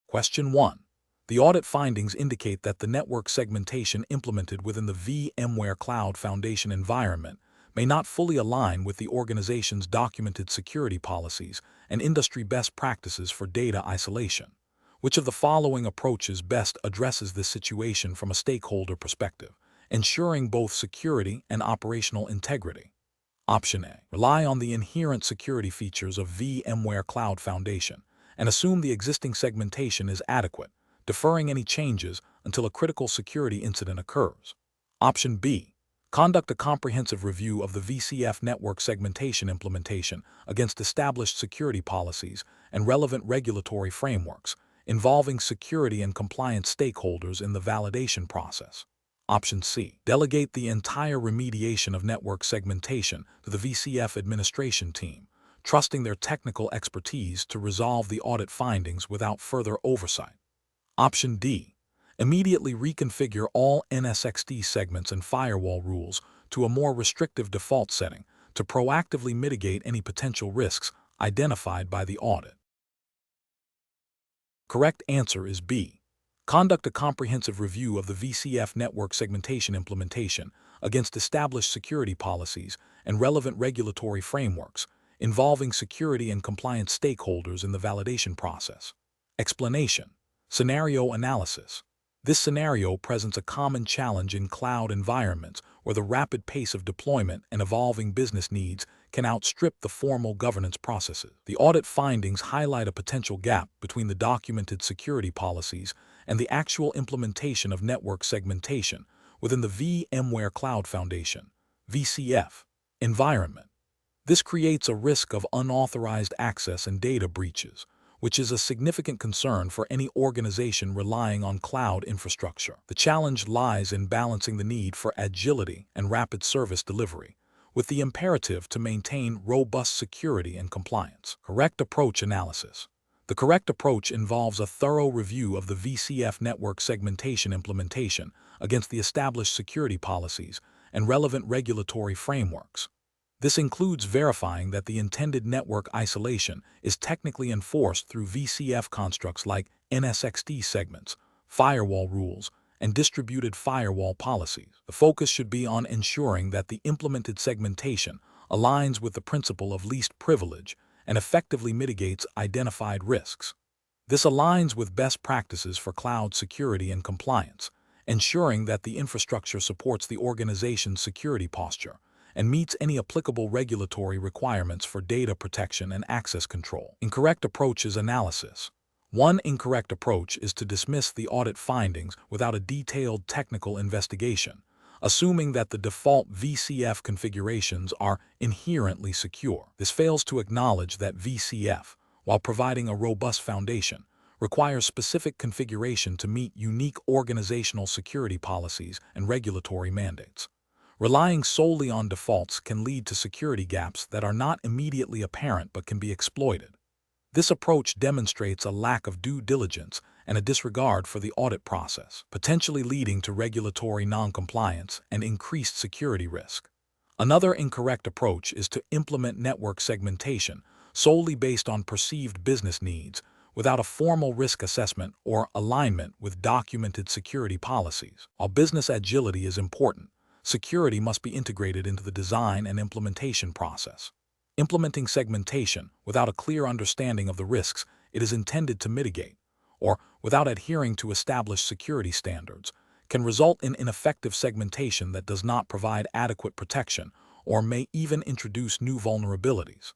Question 1. The audit findings indicate that the network segmentation implemented within the VMware Cloud Foundation environment may not fully align with the organization's documented security policies and industry best practices for data isolation. Which of the following approaches best addresses this situation from a stakeholder perspective, ensuring both security and operational integrity? Option A. Rely on the inherent security features of VMware Cloud Foundation and assume the existing segmentation is adequate, deferring any changes until a critical security incident occurs. Option B. Conduct a comprehensive review of the VCF network segmentation implementation against established security policies and relevant regulatory frameworks, involving security and compliance stakeholders in the validation process. Option C. Delegate the entire remediation of network segmentation to the VCF administration team, trusting their technical expertise to resolve the audit findings without further oversight. Option D. Immediately reconfigure all NSXT segments and firewall rules to a more restrictive default setting to proactively mitigate any potential risks identified by the audit. Correct answer is B. Conduct a comprehensive review of the VCF network segmentation implementation against established security policies and relevant regulatory frameworks, involving security and compliance stakeholders in the validation process. Explanation. Scenario analysis. This scenario presents a common challenge in cloud environments where the rapid pace of deployment and evolving business needs can outstrip the formal governance processes. The audit findings highlight a potential gap between the documented security policies and the actual implementation of network segmentation within the VMware Cloud Foundation (VCF) environment. This creates a risk of unauthorized access and data breaches, which is a significant concern for any organization relying on cloud infrastructure. The challenge lies in balancing the need for agility and rapid service delivery, with the imperative to maintain robust security and compliance. Correct approach analysis. The correct approach involves a thorough review of the VCF network segmentation implementation against the established security policies and relevant regulatory frameworks. This includes verifying that the intended network isolation is technically enforced through VCF constructs like NSXT segments, firewall rules, and distributed firewall policies. The focus should be on ensuring that the implemented segmentation aligns with the principle of least privilege and effectively mitigates identified risks. This aligns with best practices for cloud security and compliance, ensuring that the infrastructure supports the organization's security posture and meets any applicable regulatory requirements for data protection and access control. Incorrect approaches analysis. One incorrect approach is to dismiss the audit findings without a detailed technical investigation, assuming that the default VCF configurations are inherently secure. This fails to acknowledge that VCF, while providing a robust foundation, requires specific configuration to meet unique organizational security policies and regulatory mandates. Relying solely on defaults can lead to security gaps that are not immediately apparent but can be exploited. This approach demonstrates a lack of due diligence and a disregard for the audit process, potentially leading to regulatory noncompliance and increased security risk. Another incorrect approach is to implement network segmentation solely based on perceived business needs without a formal risk assessment or alignment with documented security policies. While business agility is important, security must be integrated into the design and implementation process. Implementing segmentation without a clear understanding of the risks it is intended to mitigate, or without adhering to established security standards, can result in ineffective segmentation that does not provide adequate protection or may even introduce new vulnerabilities.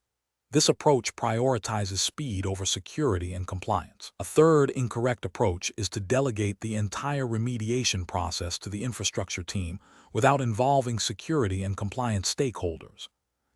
This approach prioritizes speed over security and compliance. A third incorrect approach is to delegate the entire remediation process to the infrastructure team without involving security and compliance stakeholders.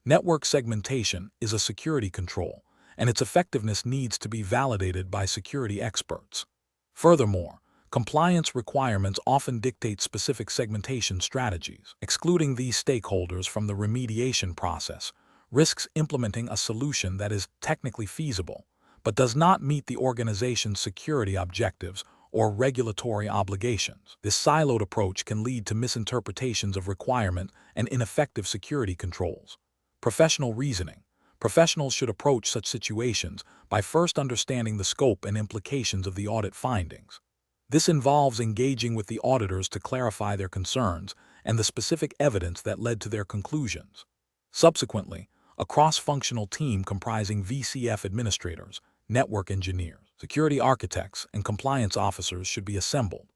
Network segmentation is a security control, and its effectiveness needs to be validated by security experts. Furthermore, compliance requirements often dictate specific segmentation strategies. Excluding these stakeholders from the remediation process risks implementing a solution that is technically feasible, but does not meet the organization's security objectives or regulatory obligations. This siloed approach can lead to misinterpretations of requirements and ineffective security controls. Professional reasoning. Professionals should approach such situations by first understanding the scope and implications of the audit findings. This involves engaging with the auditors to clarify their concerns and the specific evidence that led to their conclusions. Subsequently, a cross-functional team comprising VCF administrators, network engineers, security architects, and compliance officers should be assembled.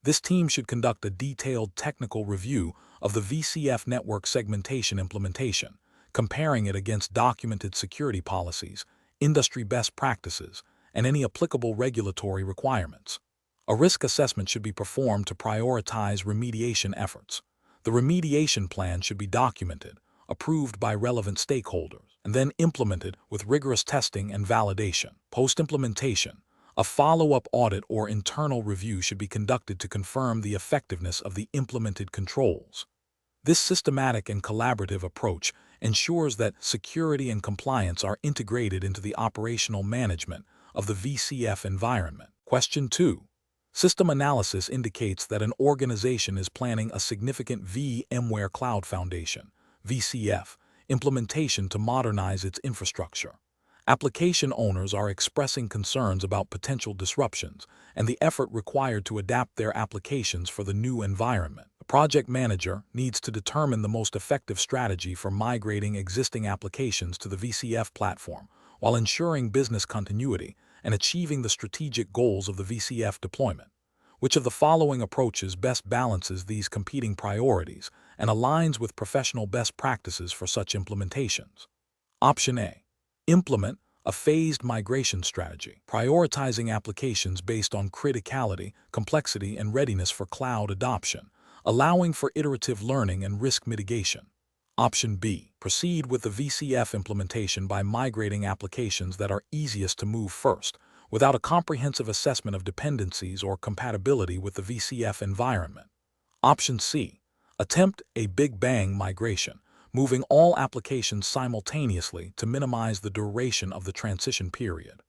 This team should conduct a detailed technical review of the VCF network segmentation implementation, comparing it against documented security policies, industry best practices, and any applicable regulatory requirements. A risk assessment should be performed to prioritize remediation efforts. The remediation plan should be documented, approved by relevant stakeholders, and then implemented with rigorous testing and validation. Post-implementation, a follow-up audit or internal review should be conducted to confirm the effectiveness of the implemented controls. This systematic and collaborative approach ensures that security and compliance are integrated into the operational management of the VCF environment. Question 2. System analysis indicates that an organization is planning a significant VMware Cloud Foundation, VCF, implementation to modernize its infrastructure. Application owners are expressing concerns about potential disruptions and the effort required to adapt their applications for the new environment. The project manager needs to determine the most effective strategy for migrating existing applications to the VCF platform while ensuring business continuity and achieving the strategic goals of the VCF deployment. Which of the following approaches best balances these competing priorities and aligns with professional best practices for such implementations? Option A. Implement a phased migration strategy, prioritizing applications based on criticality, complexity, and readiness for cloud adoption, allowing for iterative learning and risk mitigation. Option B. Proceed with the VCF implementation by migrating applications that are easiest to move first, without a comprehensive assessment of dependencies or compatibility with the VCF environment. Option C. Attempt a Big Bang migration, moving all applications simultaneously to minimize the duration of the transition period.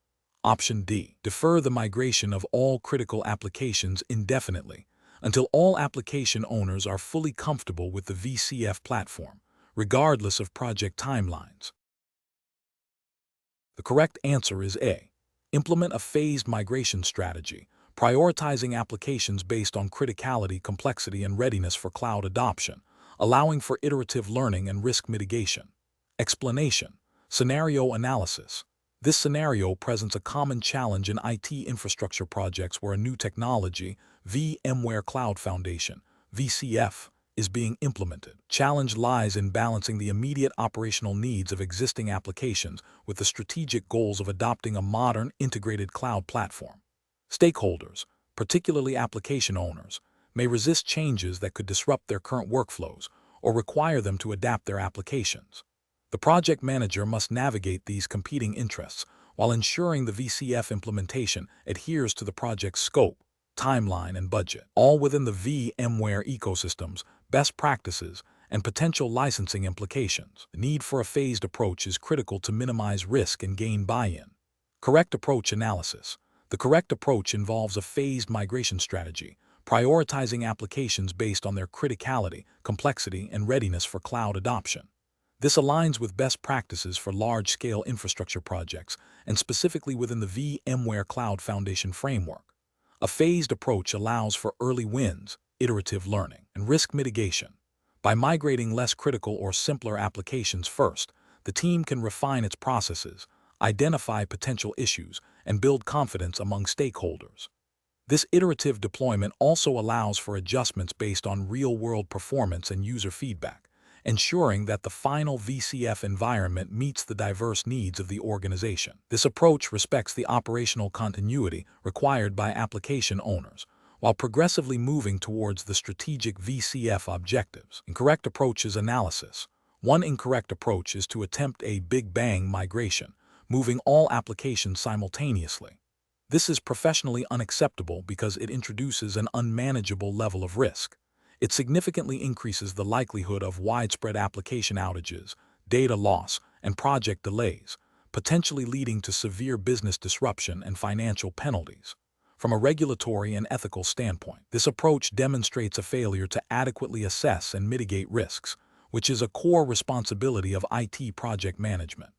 Option D. Defer the migration of all critical applications indefinitely until all application owners are fully comfortable with the VCF platform, regardless of project timelines. The correct answer is A. Implement a phased migration strategy, prioritizing applications based on criticality, complexity, and readiness for cloud adoption, allowing for iterative learning and risk mitigation. Explanation. Scenario analysis. This scenario presents a common challenge in IT infrastructure projects where a new technology, VMware Cloud Foundation, VCF, is being implemented. Challenge lies in balancing the immediate operational needs of existing applications with the strategic goals of adopting a modern, integrated cloud platform. Stakeholders, particularly application owners, may resist changes that could disrupt their current workflows or require them to adapt their applications. The project manager must navigate these competing interests while ensuring the VCF implementation adheres to the project's scope, timeline, and budget, all within the VMware ecosystem's best practices and potential licensing implications. The need for a phased approach is critical to minimize risk and gain buy-in. Correct approach analysis. The correct approach involves a phased migration strategy, prioritizing applications based on their criticality, complexity, and readiness for cloud adoption. This aligns with best practices for large-scale infrastructure projects and specifically within the VMware Cloud Foundation framework. A phased approach allows for early wins, iterative learning, and risk mitigation. By migrating less critical or simpler applications first, the team can refine its processes, identify potential issues, and build confidence among stakeholders. This iterative deployment also allows for adjustments based on real-world performance and user feedback, ensuring that the final VCF environment meets the diverse needs of the organization. This approach respects the operational continuity required by application owners, while progressively moving towards the strategic VCF objectives. Incorrect approach is analysis. One incorrect approach is to attempt a Big Bang migration, moving all applications simultaneously. This is professionally unacceptable because it introduces an unmanageable level of risk. It significantly increases the likelihood of widespread application outages, data loss, and project delays, potentially leading to severe business disruption and financial penalties. From a regulatory and ethical standpoint, this approach demonstrates a failure to adequately assess and mitigate risks, which is a core responsibility of IT project management.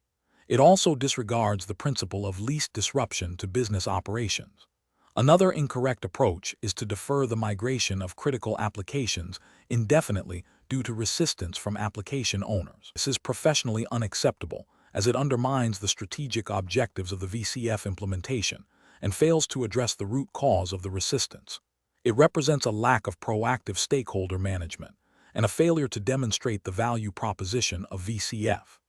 It also disregards the principle of least disruption to business operations. Another incorrect approach is to defer the migration of critical applications indefinitely due to resistance from application owners. This is professionally unacceptable, as it undermines the strategic objectives of the VCF implementation and fails to address the root cause of the resistance. It represents a lack of proactive stakeholder management and a failure to demonstrate the value proposition of VCF.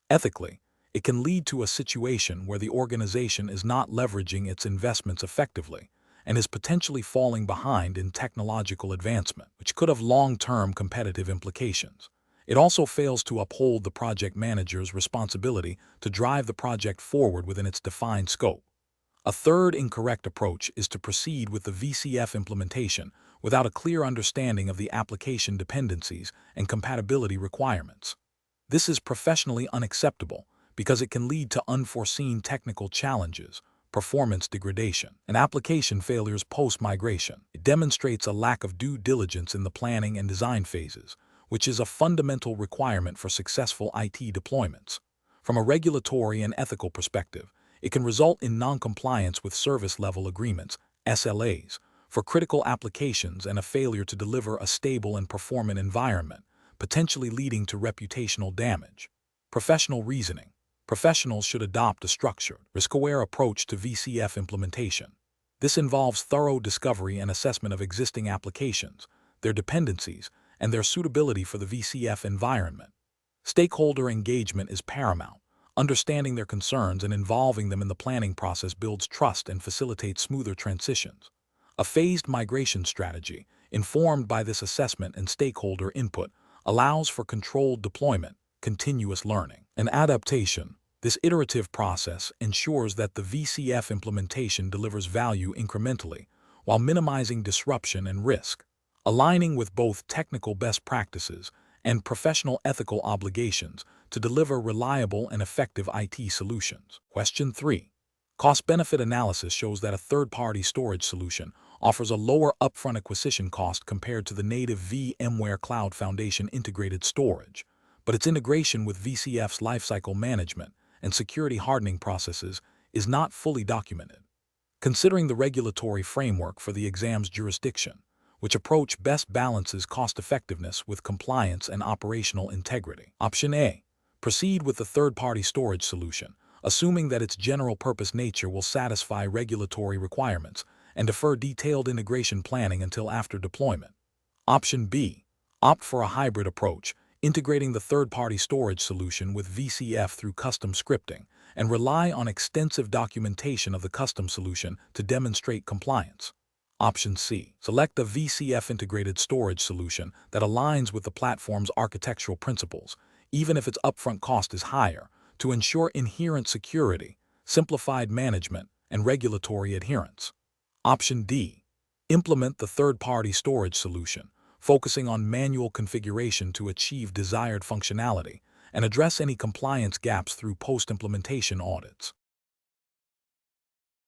Ethically, it can lead to a situation where the organization is not leveraging its investments effectively and is potentially falling behind in technological advancement, which could have long-term competitive implications. It also fails to uphold the project manager's responsibility to drive the project forward within its defined scope. A third incorrect approach is to proceed with the VCF implementation without a clear understanding of the application dependencies and compatibility requirements. This is professionally unacceptable because it can lead to unforeseen technical challenges, performance degradation, and application failures post-migration. It demonstrates a lack of due diligence in the planning and design phases, which is a fundamental requirement for successful IT deployments. From a regulatory and ethical perspective, it can result in non-compliance with service-level agreements, SLAs, for critical applications and a failure to deliver a stable and performant environment, potentially leading to reputational damage. Professional reasoning. Professionals should adopt a structured, risk-aware approach to VCF implementation. This involves thorough discovery and assessment of existing applications, their dependencies, and their suitability for the VCF environment. Stakeholder engagement is paramount. Understanding their concerns and involving them in the planning process builds trust and facilitates smoother transitions. A phased migration strategy, informed by this assessment and stakeholder input, allows for controlled deployment, continuous learning, and adaptation. This iterative process ensures that the VCF implementation delivers value incrementally while minimizing disruption and risk, aligning with both technical best practices and professional ethical obligations to deliver reliable and effective IT solutions. Question 3. Cost-benefit analysis shows that a third-party storage solution offers a lower upfront acquisition cost compared to the native VMware Cloud Foundation integrated storage, but its integration with VCF's lifecycle management and security hardening processes is not fully documented. Considering the regulatory framework for the exam's jurisdiction, which approach best balances cost-effectiveness with compliance and operational integrity. Option A. Proceed with the third-party storage solution, assuming that its general-purpose nature will satisfy regulatory requirements and defer detailed integration planning until after deployment. Option B. Opt for a hybrid approach, integrating the third-party storage solution with VCF through custom scripting, and rely on extensive documentation of the custom solution to demonstrate compliance. Option C. Select a VCF integrated storage solution that aligns with the platform's architectural principles, even if its upfront cost is higher, to ensure inherent security, simplified management, and regulatory adherence. Option D. Implement the third-party storage solution, focusing on manual configuration to achieve desired functionality, and address any compliance gaps through post-implementation audits.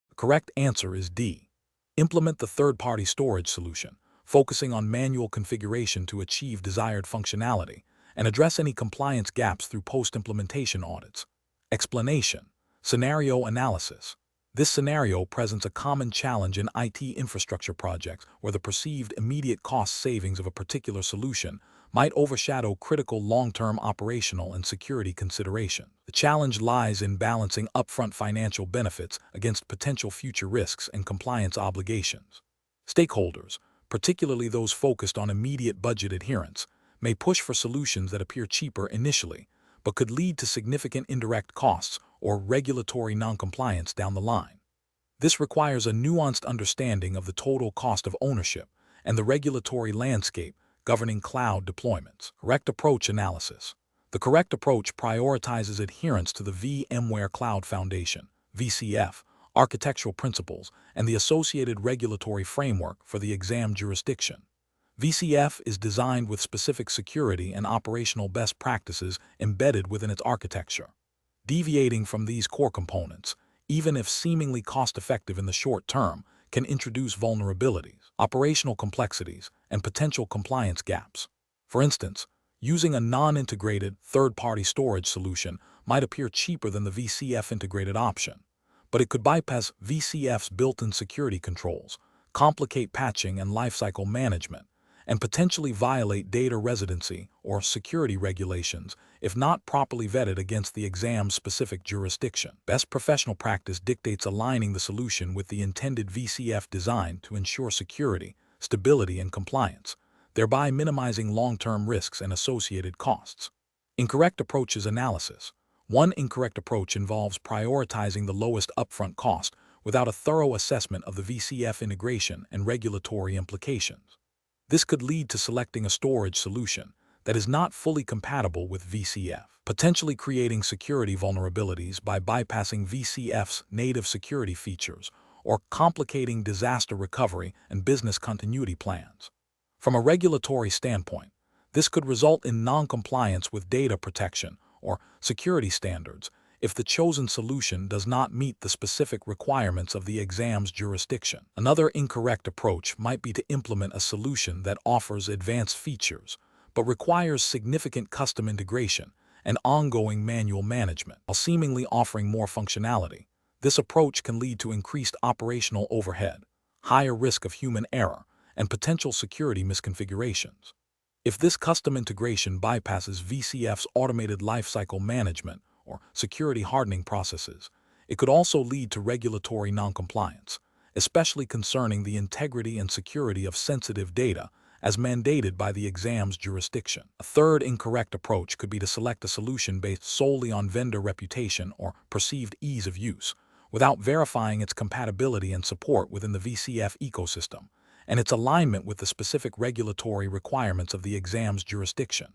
The correct answer is D. Implement the third-party storage solution, focusing on manual configuration to achieve desired functionality, and address any compliance gaps through post-implementation audits. Explanation. Scenario analysis. This scenario presents a common challenge in IT infrastructure projects where the perceived immediate cost savings of a particular solution might overshadow critical long-term operational and security considerations. The challenge lies in balancing upfront financial benefits against potential future risks and compliance obligations. Stakeholders, particularly those focused on immediate budget adherence, may push for solutions that appear cheaper initially, but could lead to significant indirect costs or regulatory noncompliance down the line. This requires a nuanced understanding of the total cost of ownership and the regulatory landscape governing cloud deployments. Correct approach analysis. The correct approach prioritizes adherence to the VMware Cloud Foundation, VCF, architectural principles, and the associated regulatory framework for the exam jurisdiction. VCF is designed with specific security and operational best practices embedded within its architecture. Deviating from these core components, even if seemingly cost-effective in the short term, can introduce vulnerabilities, operational complexities, and potential compliance gaps. For instance, Using a non-integrated, third-party storage solution might appear cheaper than the VCF integrated option, but it could bypass VCF's built-in security controls, complicate patching and lifecycle management, and potentially violate data residency or security regulations if not properly vetted against the exam's specific jurisdiction. Best professional practice dictates aligning the solution with the intended VCF design to ensure security, stability, and compliance, thereby minimizing long-term risks and associated costs. Incorrect approaches analysis. One incorrect approach involves prioritizing the lowest upfront cost without a thorough assessment of the VCF integration and regulatory implications. This could lead to selecting a storage solution that is not fully compatible with VCF, potentially creating security vulnerabilities by bypassing VCF's native security features or complicating disaster recovery and business continuity plans. From a regulatory standpoint, this could result in non-compliance with data protection or security standards if the chosen solution does not meet the specific requirements of the exam's jurisdiction. Another incorrect approach might be to implement a solution that offers advanced features but requires significant custom integration and ongoing manual management. While seemingly offering more functionality, this approach can lead to increased operational overhead, higher risk of human error, and potential security misconfigurations. If this custom integration bypasses VCF's automated lifecycle management or security hardening processes, it could also lead to regulatory noncompliance, especially concerning the integrity and security of sensitive data as mandated by the exam's jurisdiction. A third incorrect approach could be to select a solution based solely on vendor reputation or perceived ease of use, without verifying its compatibility and support within the VCF ecosystem and its alignment with the specific regulatory requirements of the exam's jurisdiction.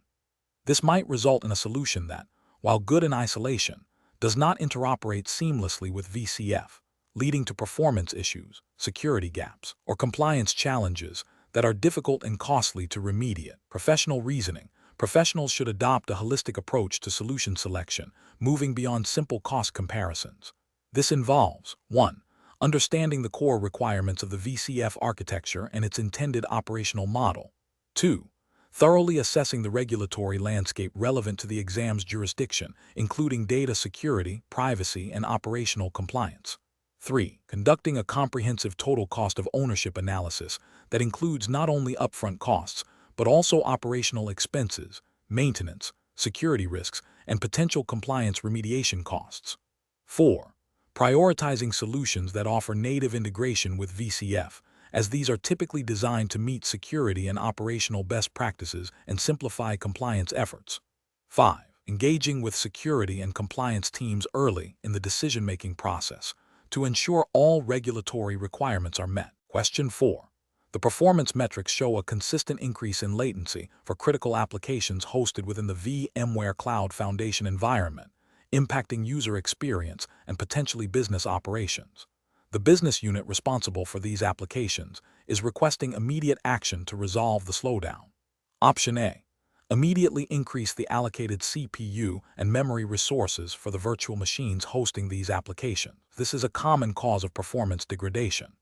This might result in a solution that, while good in isolation, does not interoperate seamlessly with VCF, leading to performance issues, security gaps, or compliance challenges that are difficult and costly to remediate. Professional reasoning. Professionals should adopt a holistic approach to solution selection, moving beyond simple cost comparisons. This involves 1. Understanding the core requirements of the VCF architecture and its intended operational model. 2. Thoroughly assessing the regulatory landscape relevant to the exam's jurisdiction, including data security, privacy, and operational compliance. 3. Conducting a comprehensive total cost of ownership analysis that includes not only upfront costs, but also operational expenses, maintenance, security risks, and potential compliance remediation costs. 4. Prioritizing solutions that offer native integration with VCF, as these are typically designed to meet security and operational best practices and simplify compliance efforts. 5. Engaging with security and compliance teams early in the decision-making process to ensure all regulatory requirements are met. Question 4. The performance metrics show a consistent increase in latency for critical applications hosted within the VMware Cloud Foundation environment, impacting user experience and potentially business operations. The business unit responsible for these applications is requesting immediate action to resolve the slowdown. Option A. Immediately increase the allocated CPU and memory resources for the virtual machines hosting these applications. This is a common cause of performance degradation.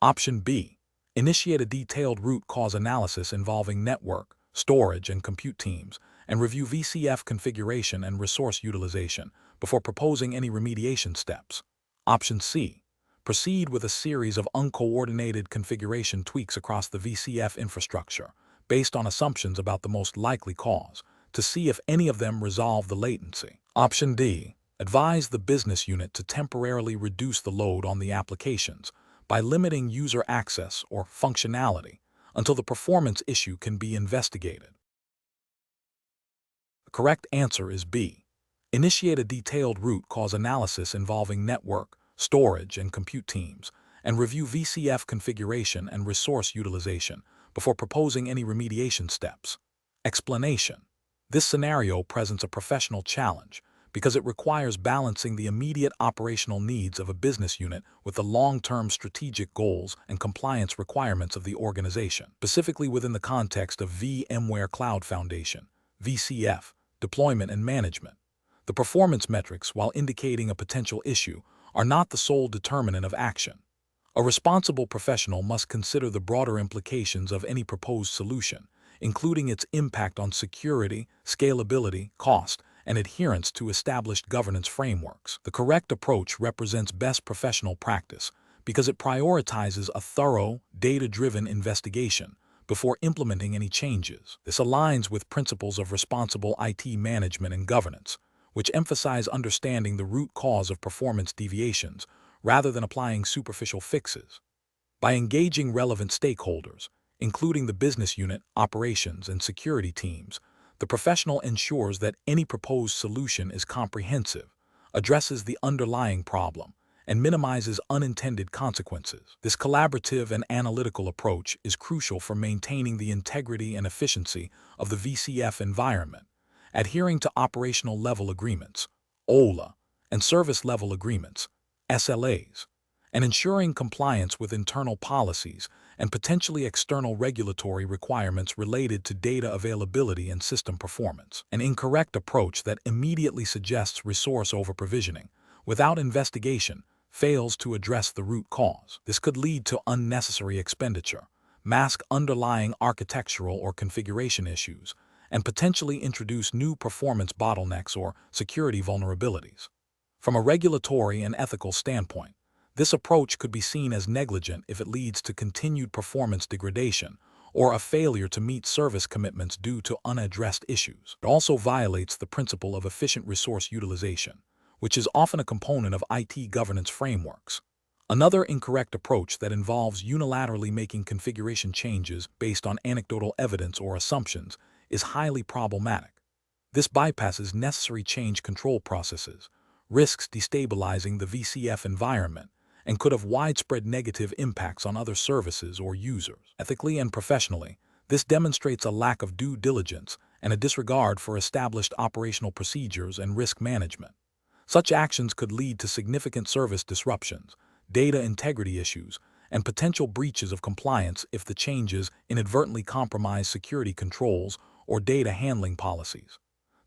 Option B. Initiate a detailed root cause analysis involving network, storage, and compute teams, and review VCF configuration and resource utilization before proposing any remediation steps. Option C. Proceed with a series of uncoordinated configuration tweaks across the VCF infrastructure, based on assumptions about the most likely cause, to see if any of them resolve the latency. Option D. Advise the business unit to temporarily reduce the load on the applications by limiting user access or functionality until the performance issue can be investigated. The correct answer is B. Initiate a detailed root cause analysis involving network, storage, and compute teams, and review VCF configuration and resource utilization before proposing any remediation steps. Explanation. This scenario presents a professional challenge because it requires balancing the immediate operational needs of a business unit with the long-term strategic goals and compliance requirements of the organization, specifically within the context of VMware Cloud Foundation, VCF, deployment and management. The performance metrics, while indicating a potential issue, are not the sole determinant of action. A responsible professional must consider the broader implications of any proposed solution, including its impact on security, scalability, cost, and adherence to established governance frameworks. The correct approach represents best professional practice because it prioritizes a thorough, data-driven investigation before implementing any changes. This aligns with principles of responsible IT management and governance, which emphasize understanding the root cause of performance deviations rather than applying superficial fixes. By engaging relevant stakeholders, including the business unit, operations, and security teams, the professional ensures that any proposed solution is comprehensive, addresses the underlying problem, and minimizes unintended consequences. This collaborative and analytical approach is crucial for maintaining the integrity and efficiency of the VCF environment, adhering to operational level agreements, OLA, and service level agreements, SLAs, and ensuring compliance with internal policies and potentially external regulatory requirements related to data availability and system performance. An incorrect approach that immediately suggests resource over-provisioning without investigation fails to address the root cause. This could lead to unnecessary expenditure, mask underlying architectural or configuration issues, and potentially introduce new performance bottlenecks or security vulnerabilities. From a regulatory and ethical standpoint, this approach could be seen as negligent if it leads to continued performance degradation or a failure to meet service commitments due to unaddressed issues. It also violates the principle of efficient resource utilization, which is often a component of IT governance frameworks. Another incorrect approach that involves unilaterally making configuration changes based on anecdotal evidence or assumptions is highly problematic. This bypasses necessary change control processes, risks destabilizing the VCF environment, and could have widespread negative impacts on other services or users. Ethically and professionally, this demonstrates a lack of due diligence and a disregard for established operational procedures and risk management. Such actions could lead to significant service disruptions, data integrity issues, and potential breaches of compliance if the changes inadvertently compromise security controls or data handling policies.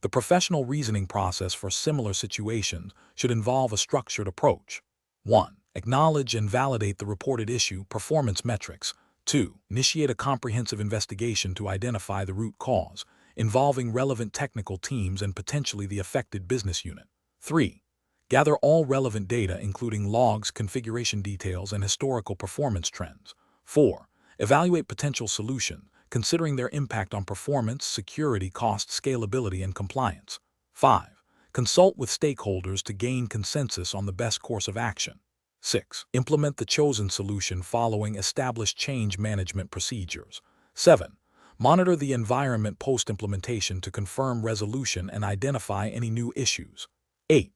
The professional reasoning process for similar situations should involve a structured approach. 1. Acknowledge and validate the reported issue performance metrics. 2. Initiate a comprehensive investigation to identify the root cause, involving relevant technical teams and potentially the affected business unit. 3. Gather all relevant data including logs, configuration details, and historical performance trends. 4. Evaluate potential solutions, considering their impact on performance, security, cost, scalability, and compliance. 5. Consult with stakeholders to gain consensus on the best course of action. 6. Implement the chosen solution following established change management procedures. 7. Monitor the environment post-implementation to confirm resolution and identify any new issues. 8.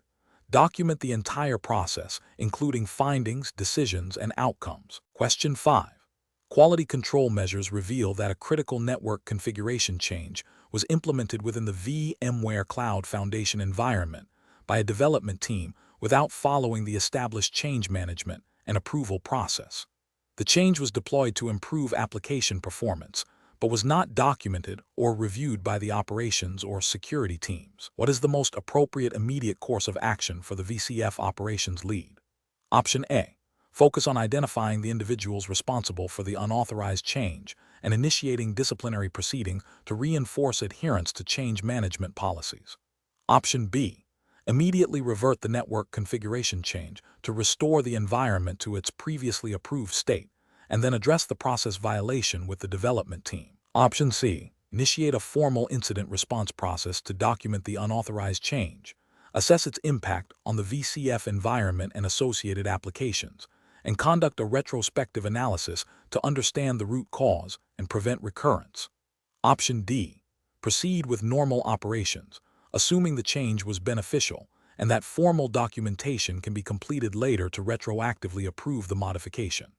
Document the entire process, including findings, decisions, and outcomes. Question 5. Quality control measures reveal that a critical network configuration change was implemented within the VMware Cloud Foundation environment by a development team without following the established change management and approval process. The change was deployed to improve application performance, but was not documented or reviewed by the operations or security teams. What is the most appropriate immediate course of action for the VCF operations lead? Option A. Focus on identifying the individuals responsible for the unauthorized change and initiating disciplinary proceedings to reinforce adherence to change management policies. Option B. Immediately revert the network configuration change to restore the environment to its previously approved state, and then address the process violation with the development team. Option C. Initiate a formal incident response process to document the unauthorized change, assess its impact on the VCF environment and associated applications, and conduct a retrospective analysis to understand the root cause and prevent recurrence. Option D. Proceed with normal operations, assuming the change was beneficial and that formal documentation can be completed later to retroactively approve the modification.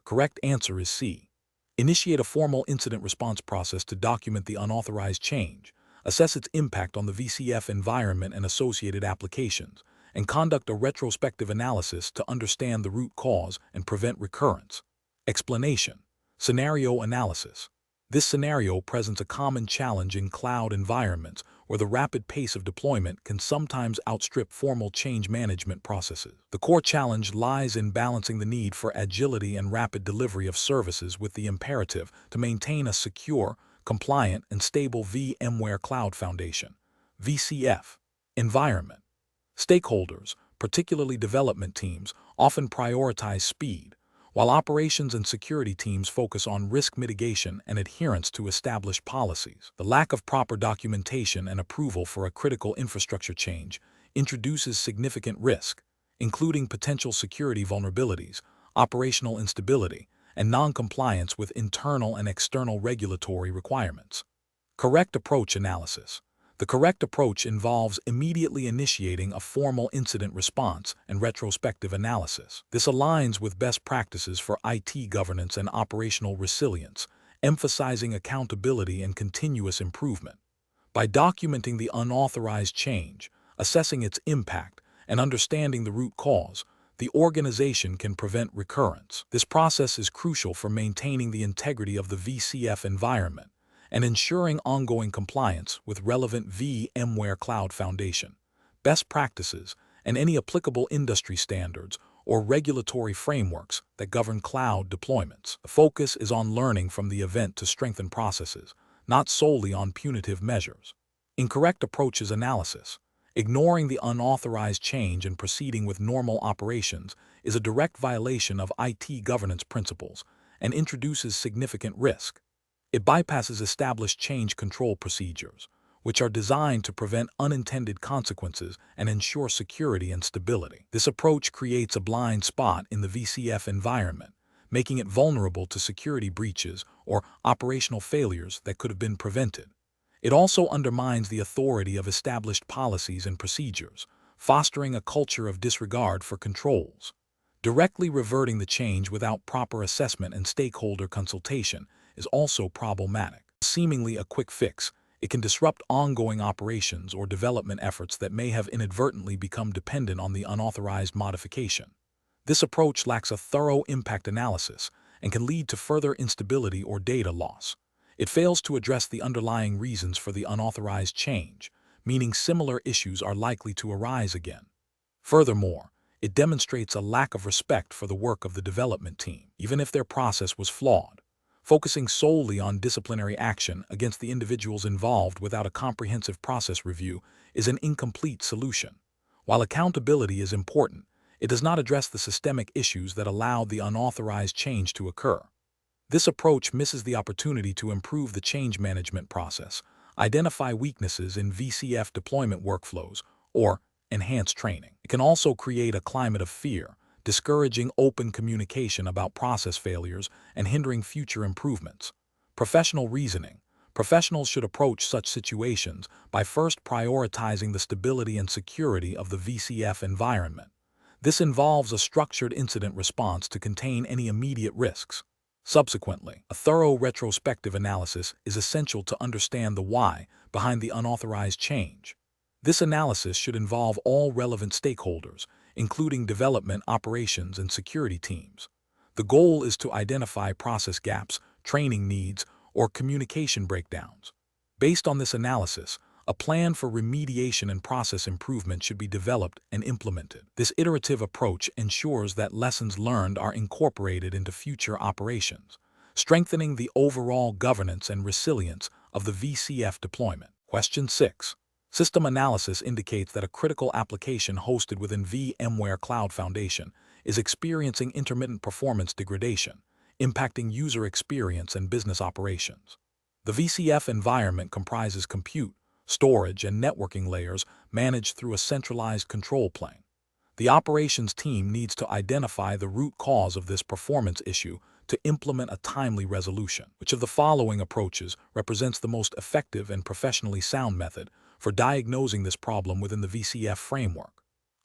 The correct answer is C. Initiate a formal incident response process to document the unauthorized change, assess its impact on the VCF environment and associated applications, and conduct a retrospective analysis to understand the root cause and prevent recurrence. Explanation. Scenario analysis. This scenario presents a common challenge in cloud environments where the rapid pace of deployment can sometimes outstrip formal change management processes. The core challenge lies in balancing the need for agility and rapid delivery of services with the imperative to maintain a secure, compliant, and stable VMware Cloud Foundation (VCF) environment. Stakeholders, particularly development teams, often prioritize speed, while operations and security teams focus on risk mitigation and adherence to established policies. The lack of proper documentation and approval for a critical infrastructure change introduces significant risk, including potential security vulnerabilities, operational instability, and non-compliance with internal and external regulatory requirements. Correct approach analysis. The correct approach involves immediately initiating a formal incident response and retrospective analysis. This aligns with best practices for IT governance and operational resilience, emphasizing accountability and continuous improvement. By documenting the unauthorized change, assessing its impact, and understanding the root cause, the organization can prevent recurrence. This process is crucial for maintaining the integrity of the VCF environment and ensuring ongoing compliance with relevant VMware Cloud Foundation best practices and any applicable industry standards or regulatory frameworks that govern cloud deployments. The focus is on learning from the event to strengthen processes, not solely on punitive measures. Incorrect approaches analysis. Ignoring the unauthorized change and proceeding with normal operations is a direct violation of IT governance principles and introduces significant risk. It bypasses established change control procedures, which are designed to prevent unintended consequences and ensure security and stability. This approach creates a blind spot in the VCF environment, making it vulnerable to security breaches or operational failures that could have been prevented. It also undermines the authority of established policies and procedures, fostering a culture of disregard for controls. Directly reverting the change without proper assessment and stakeholder consultation is also problematic. Seemingly a quick fix, it can disrupt ongoing operations or development efforts that may have inadvertently become dependent on the unauthorized modification. This approach lacks a thorough impact analysis and can lead to further instability or data loss. It fails to address the underlying reasons for the unauthorized change, meaning similar issues are likely to arise again. Furthermore, it demonstrates a lack of respect for the work of the development team, even if their process was flawed. Focusing solely on disciplinary action against the individuals involved without a comprehensive process review is an incomplete solution. While accountability is important, it does not address the systemic issues that allowed the unauthorized change to occur. This approach misses the opportunity to improve the change management process, identify weaknesses in VCF deployment workflows, or enhance training. It can also create a climate of fear, discouraging open communication about process failures and hindering future improvements. Professional reasoning. Professionals should approach such situations by first prioritizing the stability and security of the VCF environment. This involves a structured incident response to contain any immediate risks. Subsequently, a thorough retrospective analysis is essential to understand the why behind the unauthorized change. This analysis should involve all relevant stakeholders, including development, operations, and security teams. The goal is to identify process gaps, training needs, or communication breakdowns. Based on this analysis, a plan for remediation and process improvement should be developed and implemented. This iterative approach ensures that lessons learned are incorporated into future operations, strengthening the overall governance and resilience of the VCF deployment. Question 6. System analysis indicates that a critical application hosted within VMware Cloud Foundation is experiencing intermittent performance degradation, impacting user experience and business operations. The VCF environment comprises compute, storage, and networking layers managed through a centralized control plane. The operations team needs to identify the root cause of this performance issue to implement a timely resolution. Which of the following approaches represents the most effective and professionally sound method for diagnosing this problem within the VCF framework?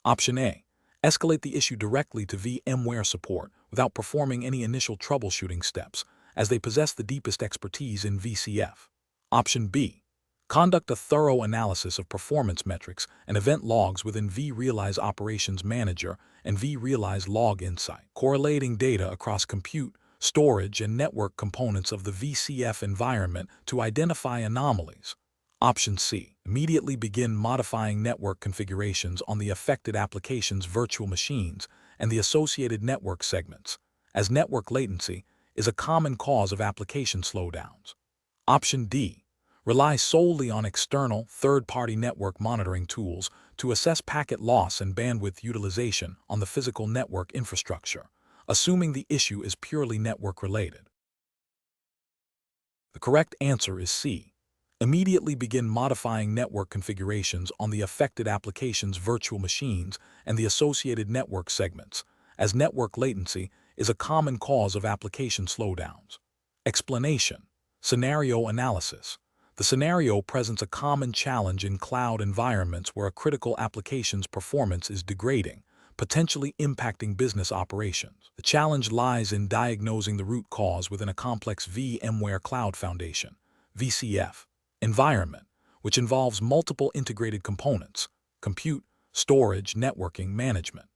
Option A. Escalate the issue directly to VMware support without performing any initial troubleshooting steps, as they possess the deepest expertise in VCF. Option B. Conduct a thorough analysis of performance metrics and event logs within vRealize Operations Manager and vRealize Log Insight, correlating data across compute, storage, and network components of the VCF environment to identify anomalies. Option C. Immediately begin modifying network configurations on the affected application's virtual machines and the associated network segments, as network latency is a common cause of application slowdowns. Option D. Rely solely on external, third-party network monitoring tools to assess packet loss and bandwidth utilization on the physical network infrastructure, assuming the issue is purely network-related. The correct answer is C. Immediately begin modifying network configurations on the affected application's virtual machines and the associated network segments, as network latency is a common cause of application slowdowns. Explanation. Scenario analysis. The scenario presents a common challenge in cloud environments where a critical application's performance is degrading, potentially impacting business operations. The challenge lies in diagnosing the root cause within a complex VMware Cloud Foundation (VCF) environment, which involves multiple integrated components: compute, storage, networking, management.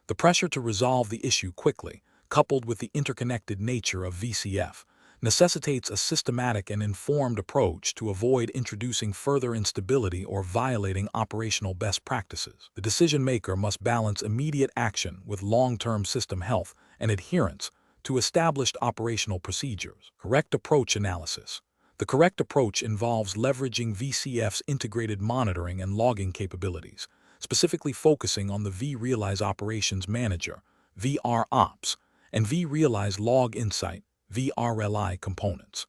The pressure to resolve the issue quickly, coupled with the interconnected nature of VCF, necessitates a systematic and informed approach to avoid introducing further instability or violating operational best practices. The decision maker must balance immediate action with long-term system health and adherence to established operational procedures. Correct approach analysis. The correct approach involves leveraging VCF's integrated monitoring and logging capabilities, specifically focusing on the vRealize Operations Manager (VROps) and vRealize Log Insight (VRLI) components.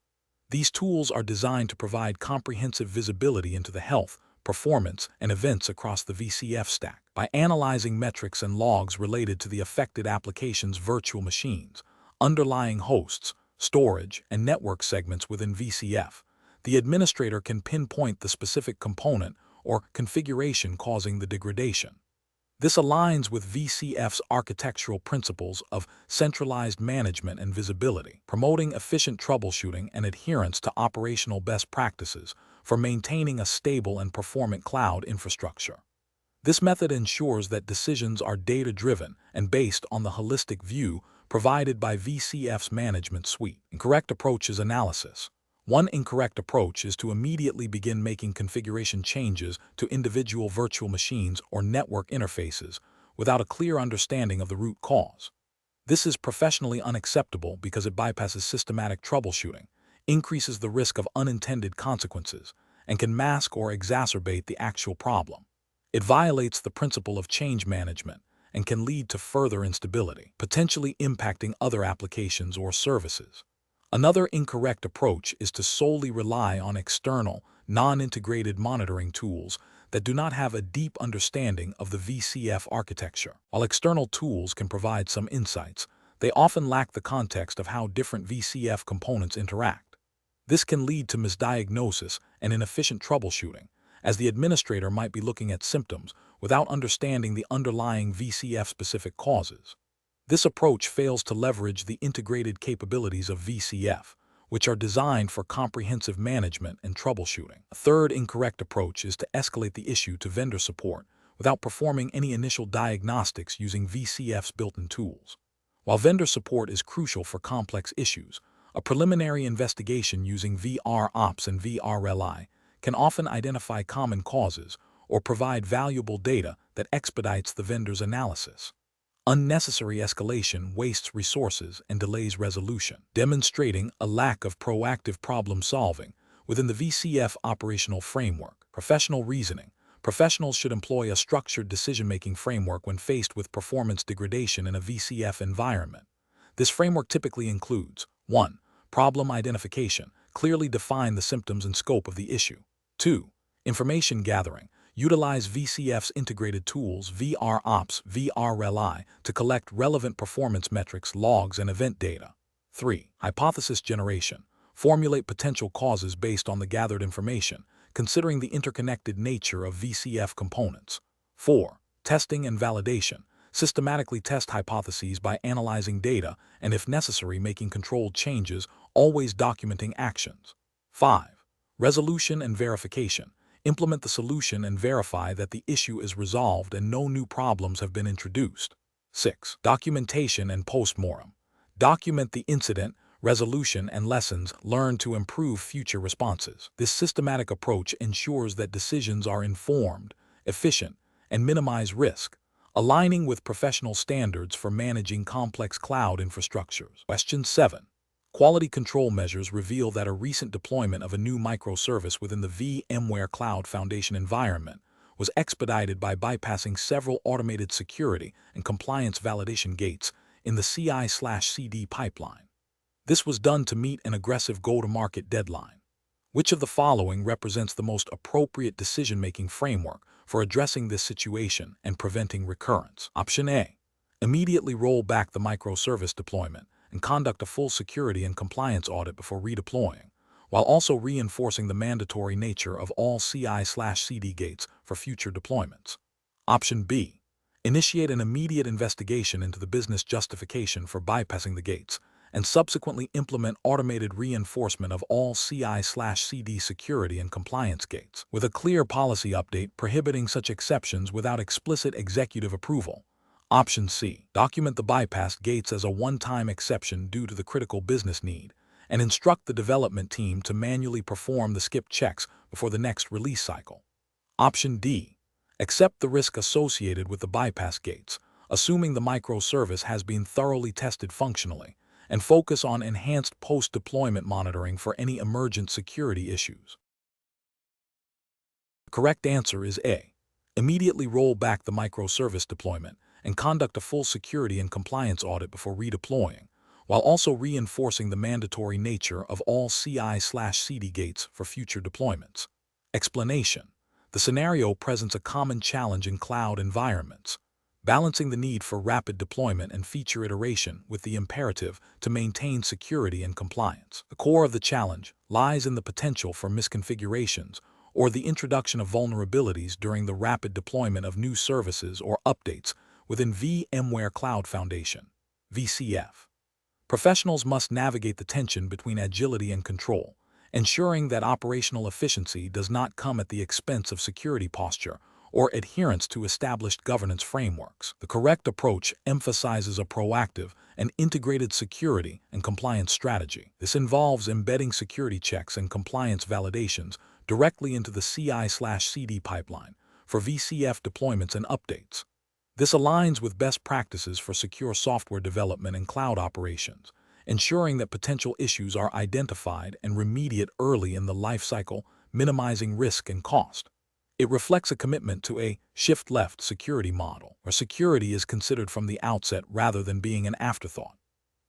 These tools are designed to provide comprehensive visibility into the health, performance, and events across the VCF stack. By analyzing metrics and logs related to the affected application's virtual machines, underlying hosts, storage, and network segments within VCF, the administrator can pinpoint the specific component or configuration causing the degradation. This aligns with VCF's architectural principles of centralized management and visibility, promoting efficient troubleshooting and adherence to operational best practices for maintaining a stable and performant cloud infrastructure. This method ensures that decisions are data-driven and based on the holistic view provided by VCF's management suite. Incorrect approaches analysis. One incorrect approach is to immediately begin making configuration changes to individual virtual machines or network interfaces without a clear understanding of the root cause. This is professionally unacceptable because it bypasses systematic troubleshooting, increases the risk of unintended consequences, and can mask or exacerbate the actual problem. It violates the principle of change management and can lead to further instability, potentially impacting other applications or services. Another incorrect approach is to solely rely on external, non-integrated monitoring tools that do not have a deep understanding of the VCF architecture. While external tools can provide some insights, they often lack the context of how different VCF components interact. This can lead to misdiagnosis and inefficient troubleshooting, as the administrator might be looking at symptoms without understanding the underlying VCF-specific causes. This approach fails to leverage the integrated capabilities of VCF, which are designed for comprehensive management and troubleshooting. A third incorrect approach is to escalate the issue to vendor support without performing any initial diagnostics using VCF's built-in tools. While vendor support is crucial for complex issues, a preliminary investigation using VROps and VRLI can often identify common causes or provide valuable data that expedites the vendor's analysis. Unnecessary escalation wastes resources and delays resolution, demonstrating a lack of proactive problem-solving within the VCF operational framework. Professional reasoning. Professionals should employ a structured decision-making framework when faced with performance degradation in a VCF environment. This framework typically includes 1. Problem identification. Clearly define the symptoms and scope of the issue. 2. Information gathering. Utilize VCF's integrated tools, VROps, VRLI, to collect relevant performance metrics, logs, and event data. 3. Hypothesis generation. Formulate potential causes based on the gathered information, considering the interconnected nature of VCF components. 4. Testing and validation. Systematically test hypotheses by analyzing data and, if necessary, making controlled changes, always documenting actions. 5. Resolution and verification. Implement the solution and verify that the issue is resolved and no new problems have been introduced. 6. Documentation and postmortem. Document the incident, resolution, and lessons learned to improve future responses. This systematic approach ensures that decisions are informed, efficient, and minimize risk, aligning with professional standards for managing complex cloud infrastructures. Question 7. Quality control measures reveal that a recent deployment of a new microservice within the VMware Cloud Foundation environment was expedited by bypassing several automated security and compliance validation gates in the CI/CD pipeline. This was done to meet an aggressive go-to-market deadline. Which of the following represents the most appropriate decision-making framework for addressing this situation and preventing recurrence? Option A. Immediately roll back the microservice deployment and conduct a full security and compliance audit before redeploying, while also reinforcing the mandatory nature of all CI/CD gates for future deployments. Option B. Initiate an immediate investigation into the business justification for bypassing the gates and subsequently implement automated reinforcement of all CI/CD security and compliance gates, with a clear policy update prohibiting such exceptions without explicit executive approval. Option C. Document the bypassed gates as a one-time exception due to the critical business need, and instruct the development team to manually perform the skip checks before the next release cycle. Option D. Accept the risk associated with the bypass gates, assuming the microservice has been thoroughly tested functionally, and focus on enhanced post-deployment monitoring for any emergent security issues. The correct answer is A. Immediately roll back the microservice deployment and conduct a full security and compliance audit before redeploying, while also reinforcing the mandatory nature of all CI/CD gates for future deployments. Explanation. The scenario presents a common challenge in cloud environments, balancing the need for rapid deployment and feature iteration with the imperative to maintain security and compliance. The core of the challenge lies in the potential for misconfigurations or the introduction of vulnerabilities during the rapid deployment of new services or updates within VMware Cloud Foundation, VCF. Professionals must navigate the tension between agility and control, ensuring that operational efficiency does not come at the expense of security posture or adherence to established governance frameworks. The correct approach emphasizes a proactive and integrated security and compliance strategy. This involves embedding security checks and compliance validations directly into the CI/CD pipeline for VCF deployments and updates. This aligns with best practices for secure software development and cloud operations, ensuring that potential issues are identified and remediated early in the lifecycle, minimizing risk and cost. It reflects a commitment to a shift-left security model, where security is considered from the outset rather than being an afterthought.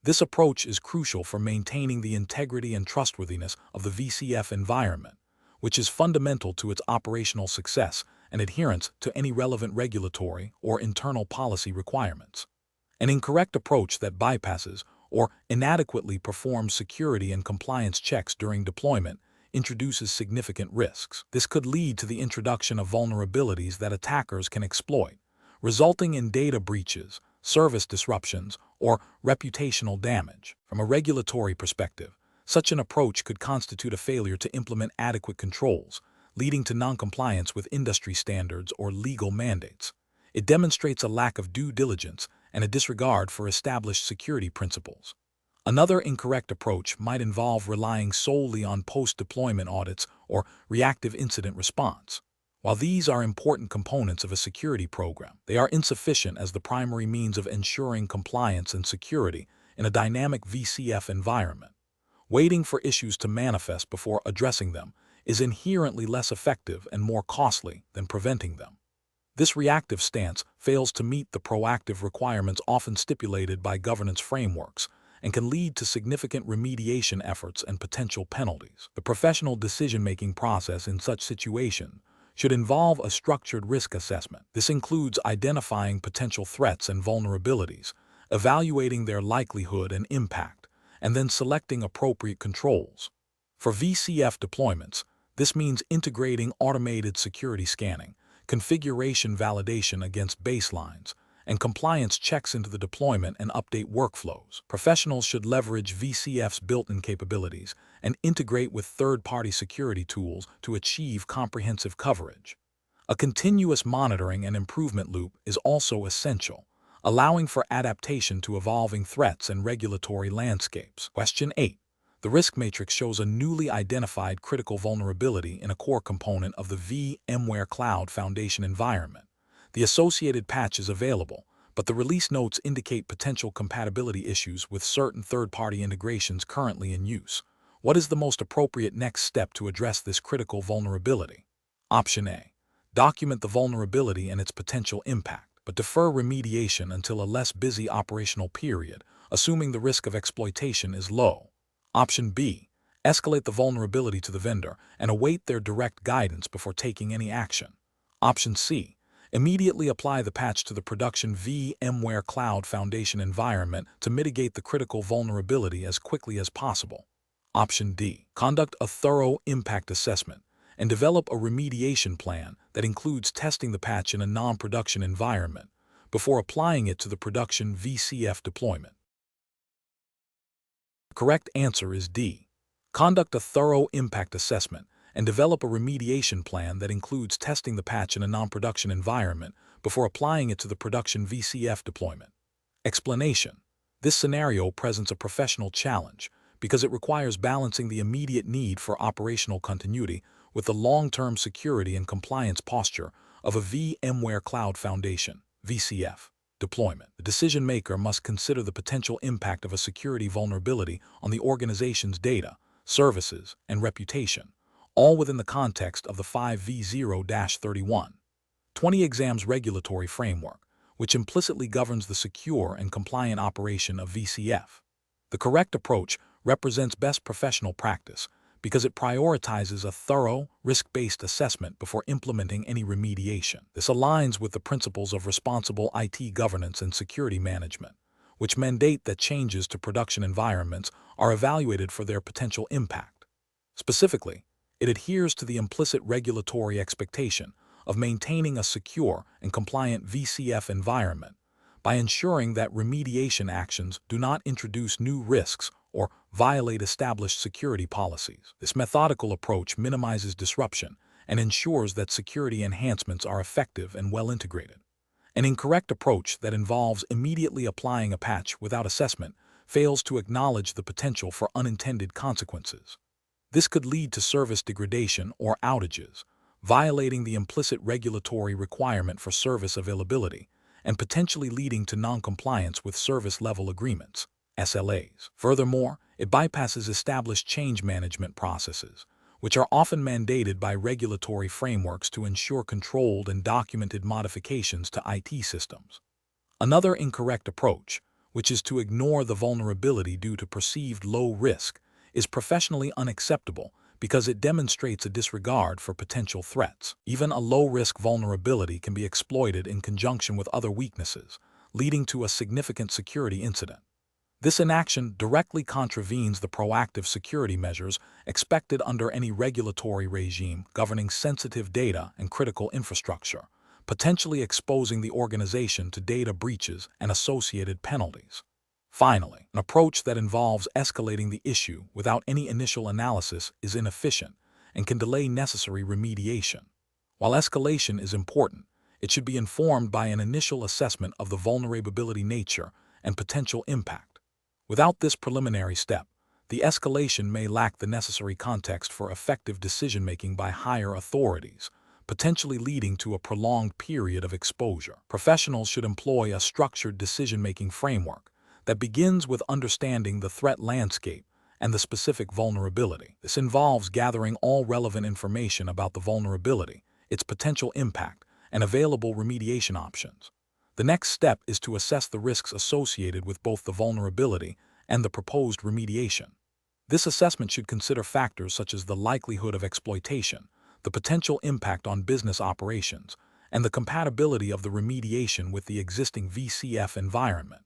This approach is crucial for maintaining the integrity and trustworthiness of the VCF environment, which is fundamental to its operational success and adherence to any relevant regulatory or internal policy requirements. An incorrect approach that bypasses or inadequately performs security and compliance checks during deployment introduces significant risks. This could lead to the introduction of vulnerabilities that attackers can exploit, resulting in data breaches, service disruptions, or reputational damage. From a regulatory perspective, such an approach could constitute a failure to implement adequate controls, leading to noncompliance with industry standards or legal mandates. It demonstrates a lack of due diligence and a disregard for established security principles. Another incorrect approach might involve relying solely on post-deployment audits or reactive incident response. While these are important components of a security program, they are insufficient as the primary means of ensuring compliance and security in a dynamic VCF environment. Waiting for issues to manifest before addressing them is inherently less effective and more costly than preventing them. This reactive stance fails to meet the proactive requirements often stipulated by governance frameworks and can lead to significant remediation efforts and potential penalties. The professional decision-making process in such situations should involve a structured risk assessment. This includes identifying potential threats and vulnerabilities, evaluating their likelihood and impact, and then selecting appropriate controls. For VCF deployments, this means integrating automated security scanning, configuration validation against baselines, and compliance checks into the deployment and update workflows. Professionals should leverage VCF's built-in capabilities and integrate with third-party security tools to achieve comprehensive coverage. A continuous monitoring and improvement loop is also essential, allowing for adaptation to evolving threats and regulatory landscapes. Question 8. The risk matrix shows a newly identified critical vulnerability in a core component of the VMware Cloud Foundation environment. The associated patch is available, but the release notes indicate potential compatibility issues with certain third-party integrations currently in use. What is the most appropriate next step to address this critical vulnerability? Option A. Document the vulnerability and its potential impact, but defer remediation until a less busy operational period, assuming the risk of exploitation is low. Option B. Escalate the vulnerability to the vendor and await their direct guidance before taking any action. Option C. Immediately apply the patch to the production VMware Cloud Foundation environment to mitigate the critical vulnerability as quickly as possible. Option D. Conduct a thorough impact assessment and develop a remediation plan that includes testing the patch in a non-production environment before applying it to the production VCF deployment. The correct answer is D. Conduct a thorough impact assessment and develop a remediation plan that includes testing the patch in a non-production environment before applying it to the production VCF deployment. Explanation. This scenario presents a professional challenge because it requires balancing the immediate need for operational continuity with the long-term security and compliance posture of a VMware Cloud Foundation (VCF) deployment. The decision maker must consider the potential impact of a security vulnerability on the organization's data, services, and reputation, all within the context of the 5V0-31 20 exams regulatory framework, which implicitly governs the secure and compliant operation of VCF. The correct approach represents best professional practice because it prioritizes a thorough, risk-based assessment before implementing any remediation. This aligns with the principles of responsible IT governance and security management, which mandate that changes to production environments are evaluated for their potential impact. Specifically, it adheres to the implicit regulatory expectation of maintaining a secure and compliant VCF environment by ensuring that remediation actions do not introduce new risks or violate established security policies. This methodical approach minimizes disruption and ensures that security enhancements are effective and well integrated. An incorrect approach that involves immediately applying a patch without assessment fails to acknowledge the potential for unintended consequences. This could lead to service degradation or outages, violating the implicit regulatory requirement for service availability and potentially leading to non-compliance with service-level agreements, SLAs. Furthermore, it bypasses established change management processes, which are often mandated by regulatory frameworks to ensure controlled and documented modifications to IT systems. Another incorrect approach, which is to ignore the vulnerability due to perceived low risk, is professionally unacceptable because it demonstrates a disregard for potential threats. Even a low-risk vulnerability can be exploited in conjunction with other weaknesses, leading to a significant security incident. This inaction directly contravenes the proactive security measures expected under any regulatory regime governing sensitive data and critical infrastructure, potentially exposing the organization to data breaches and associated penalties. Finally, an approach that involves escalating the issue without any initial analysis is inefficient and can delay necessary remediation. While escalation is important, it should be informed by an initial assessment of the vulnerability nature and potential impact. Without this preliminary step, the escalation may lack the necessary context for effective decision-making by higher authorities, potentially leading to a prolonged period of exposure. Professionals should employ a structured decision-making framework that begins with understanding the threat landscape and the specific vulnerability. This involves gathering all relevant information about the vulnerability, its potential impact, and available remediation options. The next step is to assess the risks associated with both the vulnerability and the proposed remediation. This assessment should consider factors such as the likelihood of exploitation, the potential impact on business operations, and the compatibility of the remediation with the existing VCF environment.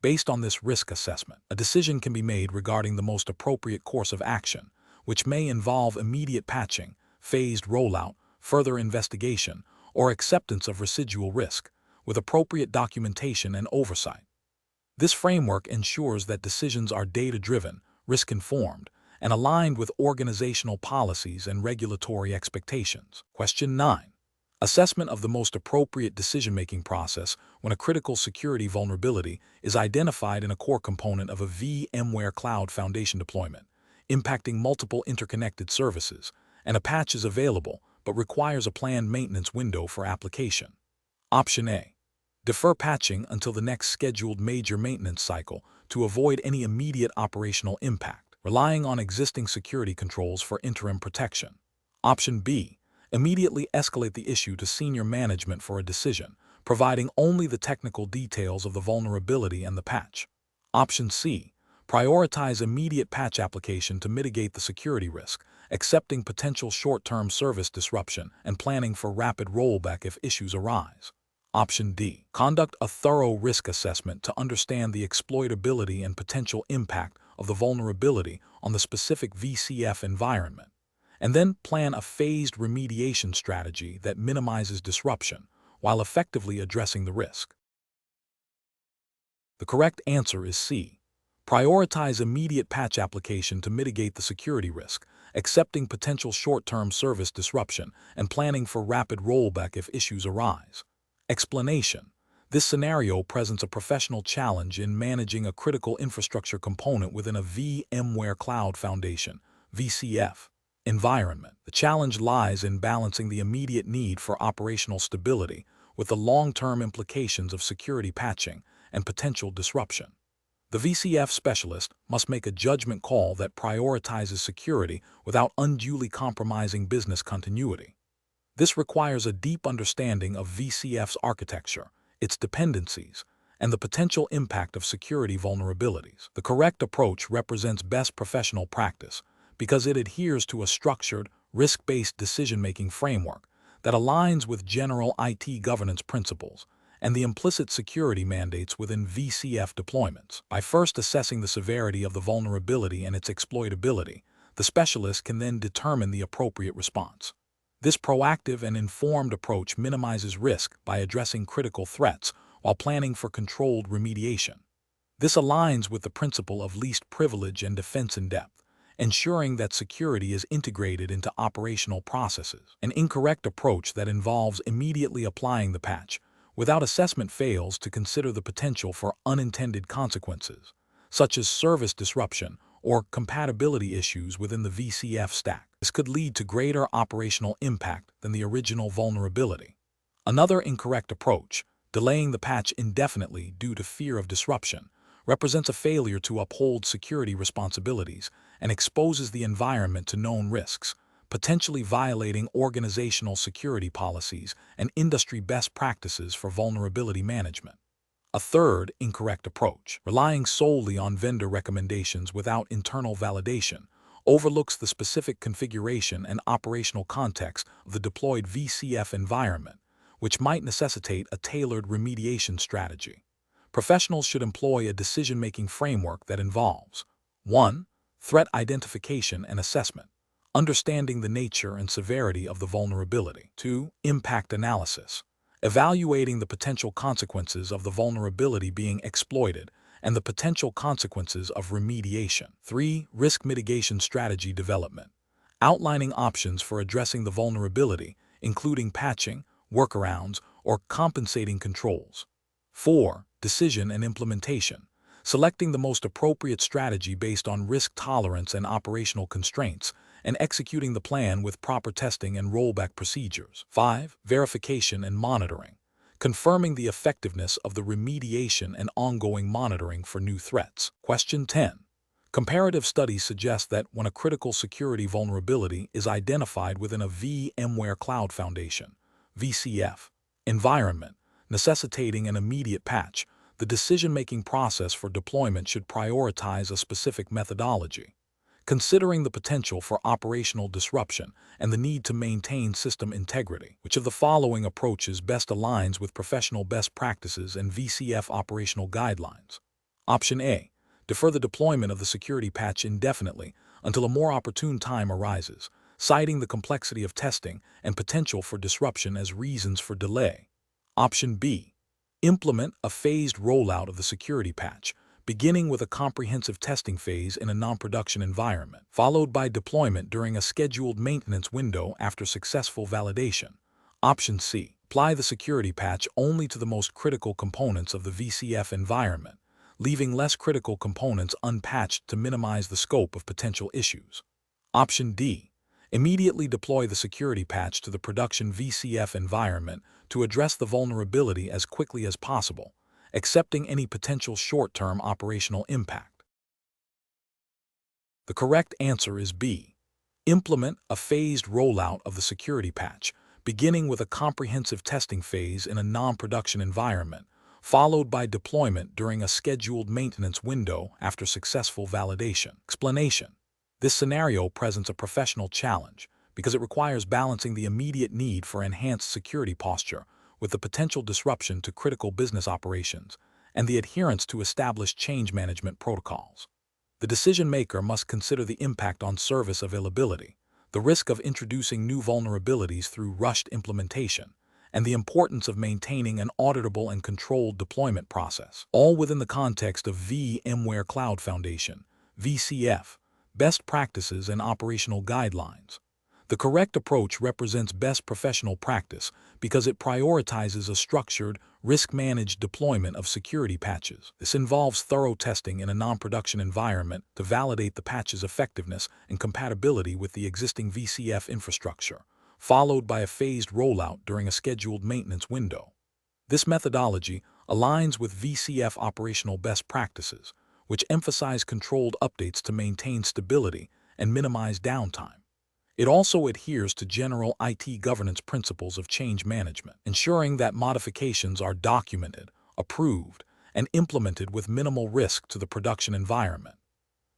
Based on this risk assessment, a decision can be made regarding the most appropriate course of action, which may involve immediate patching, phased rollout, further investigation, or acceptance of residual risk, with appropriate documentation and oversight. This framework ensures that decisions are data-driven, risk-informed, and aligned with organizational policies and regulatory expectations. Question 9. Assessment of the most appropriate decision-making process when a critical security vulnerability is identified in a core component of a VMware Cloud Foundation deployment, impacting multiple interconnected services, and a patch is available but requires a planned maintenance window for application. Option A. Defer patching until the next scheduled major maintenance cycle to avoid any immediate operational impact, relying on existing security controls for interim protection. Option B. Immediately escalate the issue to senior management for a decision, providing only the technical details of the vulnerability and the patch. Option C. Prioritize immediate patch application to mitigate the security risk, accepting potential short-term service disruption and planning for rapid rollback if issues arise. Option D. Conduct a thorough risk assessment to understand the exploitability and potential impact of the vulnerability on the specific VCF environment, and then plan a phased remediation strategy that minimizes disruption while effectively addressing the risk. The correct answer is C. Prioritize immediate patch application to mitigate the security risk, accepting potential short-term service disruption and planning for rapid rollback if issues arise. Explanation. This scenario presents a professional challenge in managing a critical infrastructure component within a VMware Cloud Foundation (VCF) environment. The challenge lies in balancing the immediate need for operational stability with the long-term implications of security patching and potential disruption. The VCF specialist must make a judgment call that prioritizes security without unduly compromising business continuity. This requires a deep understanding of VCF's architecture, its dependencies, and the potential impact of security vulnerabilities. The correct approach represents best professional practice because it adheres to a structured, risk-based decision-making framework that aligns with general IT governance principles and the implicit security mandates within VCF deployments. By first assessing the severity of the vulnerability and its exploitability, the specialist can then determine the appropriate response. This proactive and informed approach minimizes risk by addressing critical threats while planning for controlled remediation. This aligns with the principle of least privilege and defense in depth, ensuring that security is integrated into operational processes. An incorrect approach that involves immediately applying the patch without assessment fails to consider the potential for unintended consequences, such as service disruption or compatibility issues within the VCF stack. This could lead to greater operational impact than the original vulnerability. Another incorrect approach, delaying the patch indefinitely due to fear of disruption, represents a failure to uphold security responsibilities and exposes the environment to known risks, potentially violating organizational security policies and industry best practices for vulnerability management. A third incorrect approach, relying solely on vendor recommendations without internal validation, overlooks the specific configuration and operational context of the deployed VCF environment, which might necessitate a tailored remediation strategy. Professionals should employ a decision-making framework that involves 1. Threat identification and assessment, understanding the nature and severity of the vulnerability. 2. Impact analysis, evaluating the potential consequences of the vulnerability being exploited and the potential consequences of remediation. 3. Risk mitigation strategy development, outlining options for addressing the vulnerability, including patching, workarounds, or compensating controls. 4. Decision and implementation, selecting the most appropriate strategy based on risk tolerance and operational constraints, and executing the plan with proper testing and rollback procedures. 5. Verification and monitoring, confirming the effectiveness of the remediation and ongoing monitoring for new threats. Question 10. Comparative studies suggest that when a critical security vulnerability is identified within a VMware Cloud Foundation (VCF) environment, necessitating an immediate patch, the decision-making process for deployment should prioritize a specific methodology. Considering the potential for operational disruption and the need to maintain system integrity, which of the following approaches best aligns with professional best practices and VCF operational guidelines? Option A. Defer the deployment of the security patch indefinitely until a more opportune time arises, citing the complexity of testing and potential for disruption as reasons for delay. Option B. Implement a phased rollout of the security patch, beginning with a comprehensive testing phase in a non-production environment, followed by deployment during a scheduled maintenance window after successful validation. Option C. Apply the security patch only to the most critical components of the VCF environment, leaving less critical components unpatched to minimize the scope of potential issues. Option D. Immediately deploy the security patch to the production VCF environment to address the vulnerability as quickly as possible, accepting any potential short-term operational impact. The correct answer is B. Implement a phased rollout of the security patch, beginning with a comprehensive testing phase in a non-production environment, followed by deployment during a scheduled maintenance window after successful validation. Explanation. This scenario presents a professional challenge because it requires balancing the immediate need for enhanced security posture with the potential disruption to critical business operations and the adherence to established change management protocols. The decision maker must consider the impact on service availability, the risk of introducing new vulnerabilities through rushed implementation, and the importance of maintaining an auditable and controlled deployment process, all within the context of VMware Cloud Foundation, VCF, best practices and operational guidelines. The correct approach represents best professional practice because it prioritizes a structured, risk-managed deployment of security patches. This involves thorough testing in a non-production environment to validate the patch's effectiveness and compatibility with the existing VCF infrastructure, followed by a phased rollout during a scheduled maintenance window. This methodology aligns with VCF operational best practices, which emphasize controlled updates to maintain stability and minimize downtime. It also adheres to general IT governance principles of change management, ensuring that modifications are documented, approved, and implemented with minimal risk to the production environment.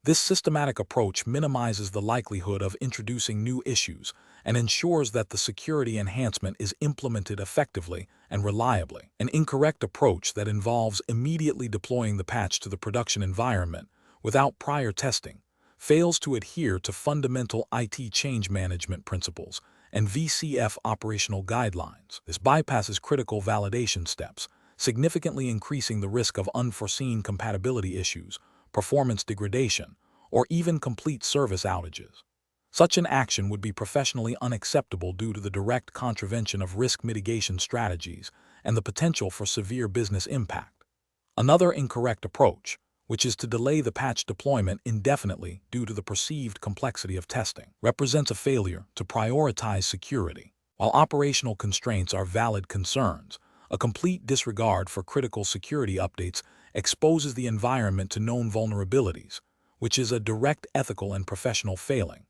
This systematic approach minimizes the likelihood of introducing new issues and ensures that the security enhancement is implemented effectively and reliably. An incorrect approach that involves immediately deploying the patch to the production environment without prior testing fails to adhere to fundamental IT change management principles and VCF operational guidelines. This bypasses critical validation steps, significantly increasing the risk of unforeseen compatibility issues, performance degradation, or even complete service outages. Such an action would be professionally unacceptable due to the direct contravention of risk mitigation strategies and the potential for severe business impact. Another incorrect approach, which is to delay the patch deployment indefinitely due to the perceived complexity of testing, represents a failure to prioritize security. While operational constraints are valid concerns, a complete disregard for critical security updates exposes the environment to known vulnerabilities, which is a direct ethical and professional failing.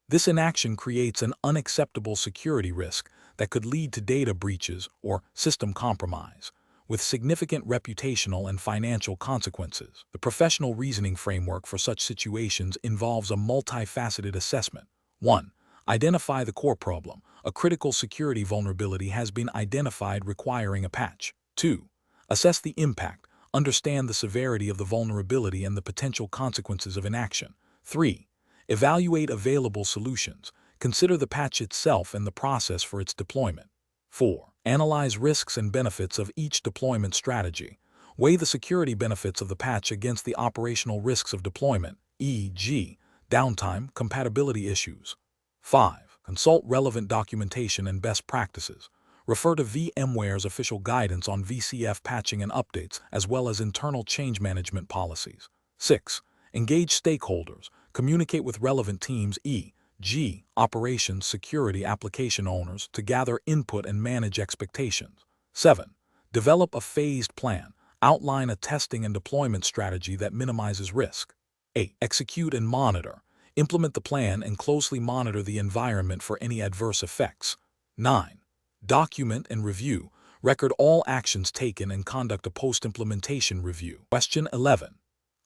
This inaction creates an unacceptable security risk that could lead to data breaches or system compromise, with significant reputational and financial consequences. The professional reasoning framework for such situations involves a multifaceted assessment. 1. Identify the core problem. A critical security vulnerability has been identified requiring a patch. 2. Assess the impact. Understand the severity of the vulnerability and the potential consequences of inaction. 3. Evaluate available solutions. Consider the patch itself and the process for its deployment. 4. Analyze risks and benefits of each deployment strategy. Weigh the security benefits of the patch against the operational risks of deployment, e.g., downtime, compatibility issues. 5. Consult relevant documentation and best practices. Refer to VMware's official guidance on VCF patching and updates, as well as internal change management policies. 6. Engage stakeholders. Communicate with relevant teams, e.g., operations, security, application owners, to gather input and manage expectations. 7. Develop a phased plan. Outline a testing and deployment strategy that minimizes risk. 8. Execute and monitor. Implement the plan and closely monitor the environment for any adverse effects. 9. Document and review. Record all actions taken and conduct a post-implementation review. Question 11.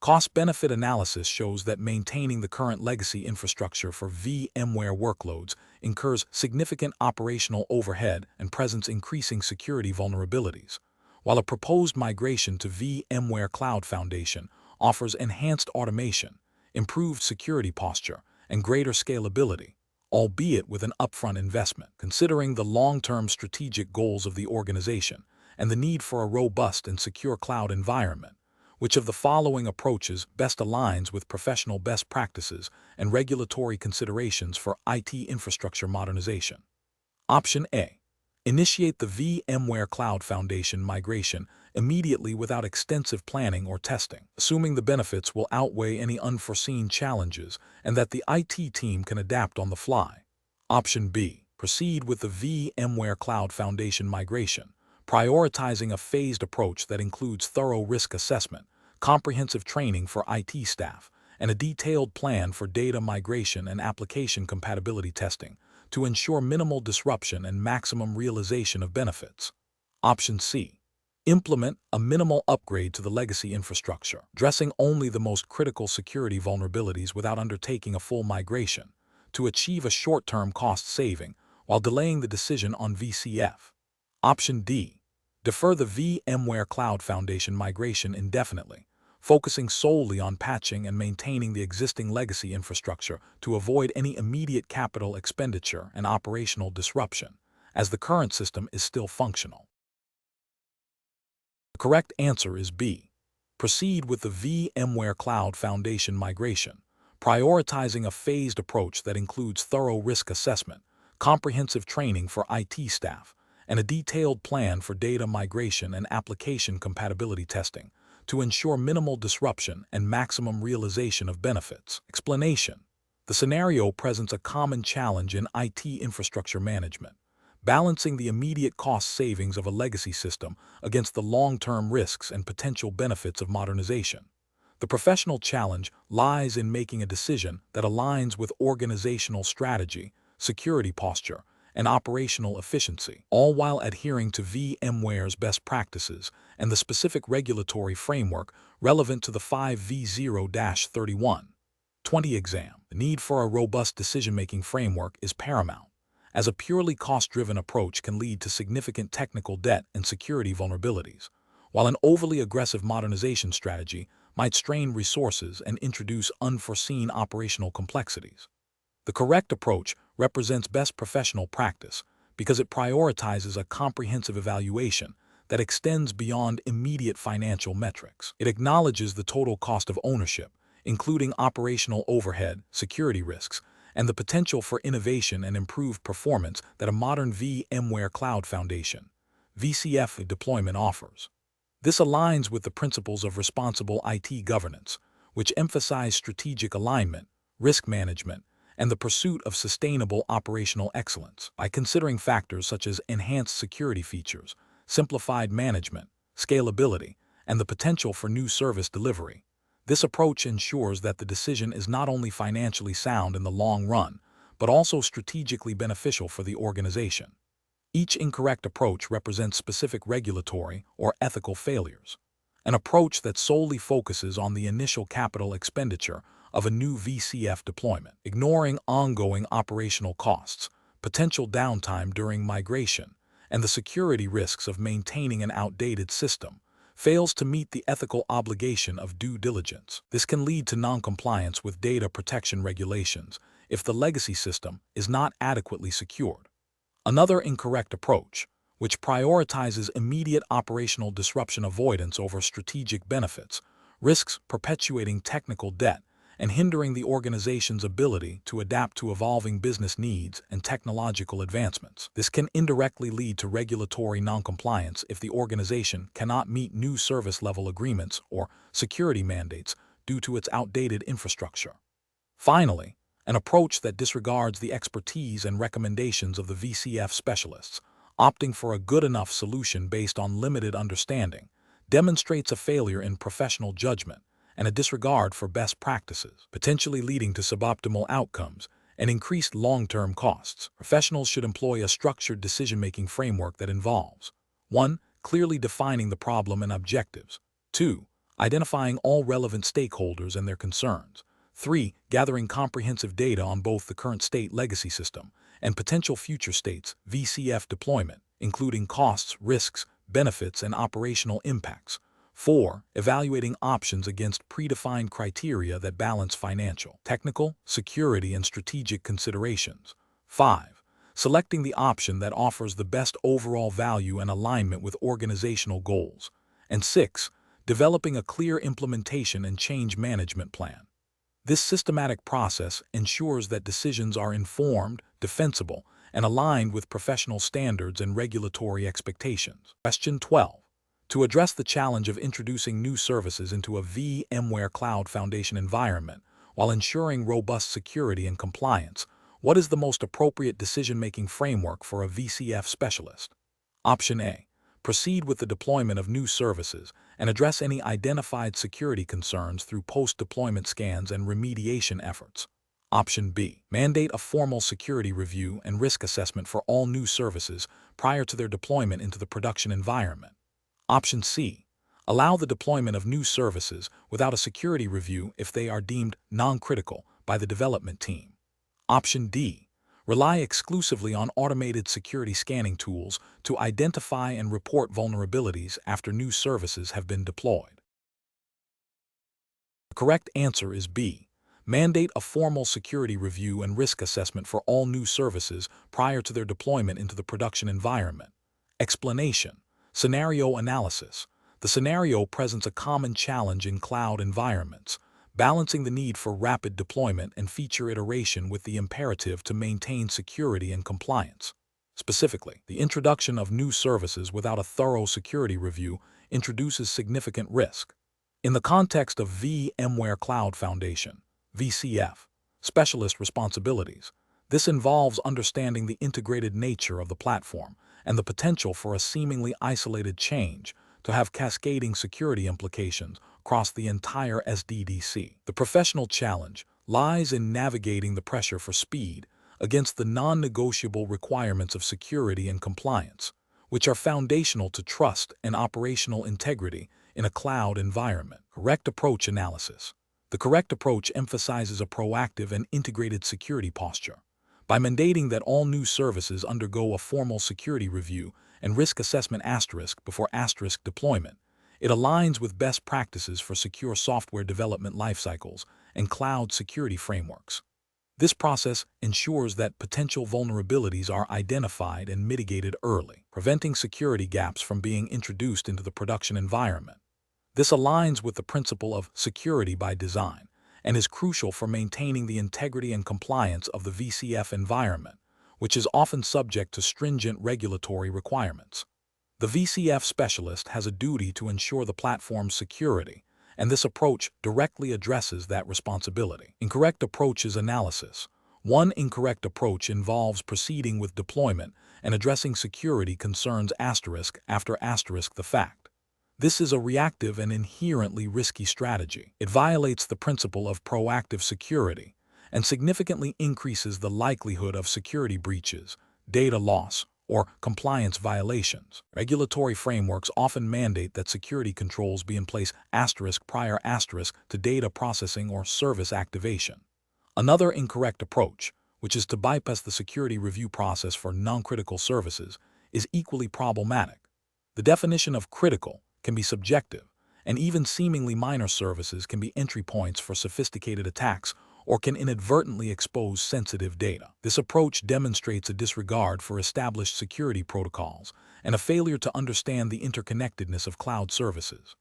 Cost-benefit analysis shows that maintaining the current legacy infrastructure for VMware workloads incurs significant operational overhead and presents increasing security vulnerabilities, while a proposed migration to VMware Cloud Foundation offers enhanced automation, improved security posture, and greater scalability, albeit with an upfront investment. Considering the long-term strategic goals of the organization and the need for a robust and secure cloud environment, which of the following approaches best aligns with professional best practices and regulatory considerations for IT infrastructure modernization? Option A. Initiate the VMware Cloud Foundation migration immediately without extensive planning or testing, assuming the benefits will outweigh any unforeseen challenges and that the IT team can adapt on the fly. Option B. Proceed with the VMware Cloud Foundation migration, prioritizing a phased approach that includes thorough risk assessment, comprehensive training for IT staff, and a detailed plan for data migration and application compatibility testing to ensure minimal disruption and maximum realization of benefits. Option C. Implement a minimal upgrade to the legacy infrastructure, addressing only the most critical security vulnerabilities without undertaking a full migration, to achieve a short-term cost saving while delaying the decision on VCF. Option D. Defer the VMware Cloud Foundation migration indefinitely, focusing solely on patching and maintaining the existing legacy infrastructure to avoid any immediate capital expenditure and operational disruption, as the current system is still functional. The correct answer is B. Proceed with the VMware Cloud Foundation migration, prioritizing a phased approach that includes thorough risk assessment, comprehensive training for IT staff, and a detailed plan for data migration and application compatibility testing to ensure minimal disruption and maximum realization of benefits. Explanation: the scenario presents a common challenge in IT infrastructure management, balancing the immediate cost savings of a legacy system against the long-term risks and potential benefits of modernization. The professional challenge lies in making a decision that aligns with organizational strategy, security posture, and operational efficiency, all while adhering to VMware's best practices and the specific regulatory framework relevant to the 5V0-31/20 exam. The need for a robust decision-making framework is paramount, as a purely cost-driven approach can lead to significant technical debt and security vulnerabilities, while an overly aggressive modernization strategy might strain resources and introduce unforeseen operational complexities. The correct approach represents best professional practice because it prioritizes a comprehensive evaluation that extends beyond immediate financial metrics. It acknowledges the total cost of ownership, including operational overhead, security risks, and the potential for innovation and improved performance that a modern VMware Cloud Foundation (VCF) deployment offers. This aligns with the principles of responsible IT governance, which emphasize strategic alignment, risk management, and the pursuit of sustainable operational excellence. By considering factors such as enhanced security features, simplified management, scalability, and the potential for new service delivery, this approach ensures that the decision is not only financially sound in the long run, but also strategically beneficial for the organization. Each incorrect approach represents specific regulatory or ethical failures. An approach that solely focuses on the initial capital expenditure of a new VCF deployment, ignoring ongoing operational costs, potential downtime during migration, and the security risks of maintaining an outdated system, fails to meet the ethical obligation of due diligence. This can lead to noncompliance with data protection regulations if the legacy system is not adequately secured. Another incorrect approach, which prioritizes immediate operational disruption avoidance over strategic benefits, risks perpetuating technical debt and hindering the organization's ability to adapt to evolving business needs and technological advancements. This can indirectly lead to regulatory noncompliance if the organization cannot meet new service-level agreements or security mandates due to its outdated infrastructure. Finally, an approach that disregards the expertise and recommendations of the VCF specialists, opting for a good enough solution based on limited understanding, demonstrates a failure in professional judgment and a disregard for best practices, potentially leading to suboptimal outcomes and increased long-term costs. Professionals should employ a structured decision-making framework that involves 1. Clearly defining the problem and objectives. 2. Identifying all relevant stakeholders and their concerns. 3. Gathering comprehensive data on both the current state legacy system and potential future states VCF deployment, including costs, risks, benefits, and operational impacts. 4. Evaluating options against predefined criteria that balance financial, technical, security, and strategic considerations. 5. Selecting the option that offers the best overall value and alignment with organizational goals. And 6. Developing a clear implementation and change management plan. This systematic process ensures that decisions are informed, defensible, and aligned with professional standards and regulatory expectations. Question 12. To address the challenge of introducing new services into a VMware Cloud Foundation environment while ensuring robust security and compliance, what is the most appropriate decision-making framework for a VCF specialist? Option A. Proceed with the deployment of new services and address any identified security concerns through post-deployment scans and remediation efforts. Option B. Mandate a formal security review and risk assessment for all new services prior to their deployment into the production environment. Option C. Allow the deployment of new services without a security review if they are deemed non-critical by the development team. Option D. Rely exclusively on automated security scanning tools to identify and report vulnerabilities after new services have been deployed. The correct answer is B. Mandate a formal security review and risk assessment for all new services prior to their deployment into the production environment. Explanation. Scenario analysis. The scenario presents a common challenge in cloud environments, balancing the need for rapid deployment and feature iteration with the imperative to maintain security and compliance. Specifically, the introduction of new services without a thorough security review introduces significant risk. In the context of VMware Cloud Foundation, VCF, specialist responsibilities, this involves understanding the integrated nature of the platform and the potential for a seemingly isolated change to have cascading security implications across the entire SDDC. The professional challenge lies in navigating the pressure for speed against the non-negotiable requirements of security and compliance, which are foundational to trust and operational integrity in a cloud environment. Correct approach analysis. The correct approach emphasizes a proactive and integrated security posture. By mandating that all new services undergo a formal security review and risk assessment before deployment, it aligns with best practices for secure software development lifecycles and cloud security frameworks. This process ensures that potential vulnerabilities are identified and mitigated early, preventing security gaps from being introduced into the production environment. This aligns with the principle of security by design and is crucial for maintaining the integrity and compliance of the VCF environment, which is often subject to stringent regulatory requirements. The VCF specialist has a duty to ensure the platform's security, and this approach directly addresses that responsibility. Incorrect approaches analysis. One incorrect approach involves proceeding with deployment and addressing security concerns after the fact. This is a reactive and inherently risky strategy. It violates the principle of proactive security and significantly increases the likelihood of security breaches, data loss, or compliance violations. Regulatory frameworks often mandate that security controls be in place prior to data processing or service activation. Another incorrect approach, which is to bypass the security review process for non-critical services, is equally problematic. The definition of critical can be subjective, and even seemingly minor services can be entry points for sophisticated attacks or can inadvertently expose sensitive data. This approach demonstrates a disregard for established security protocols and a failure to understand the interconnectedness of cloud services.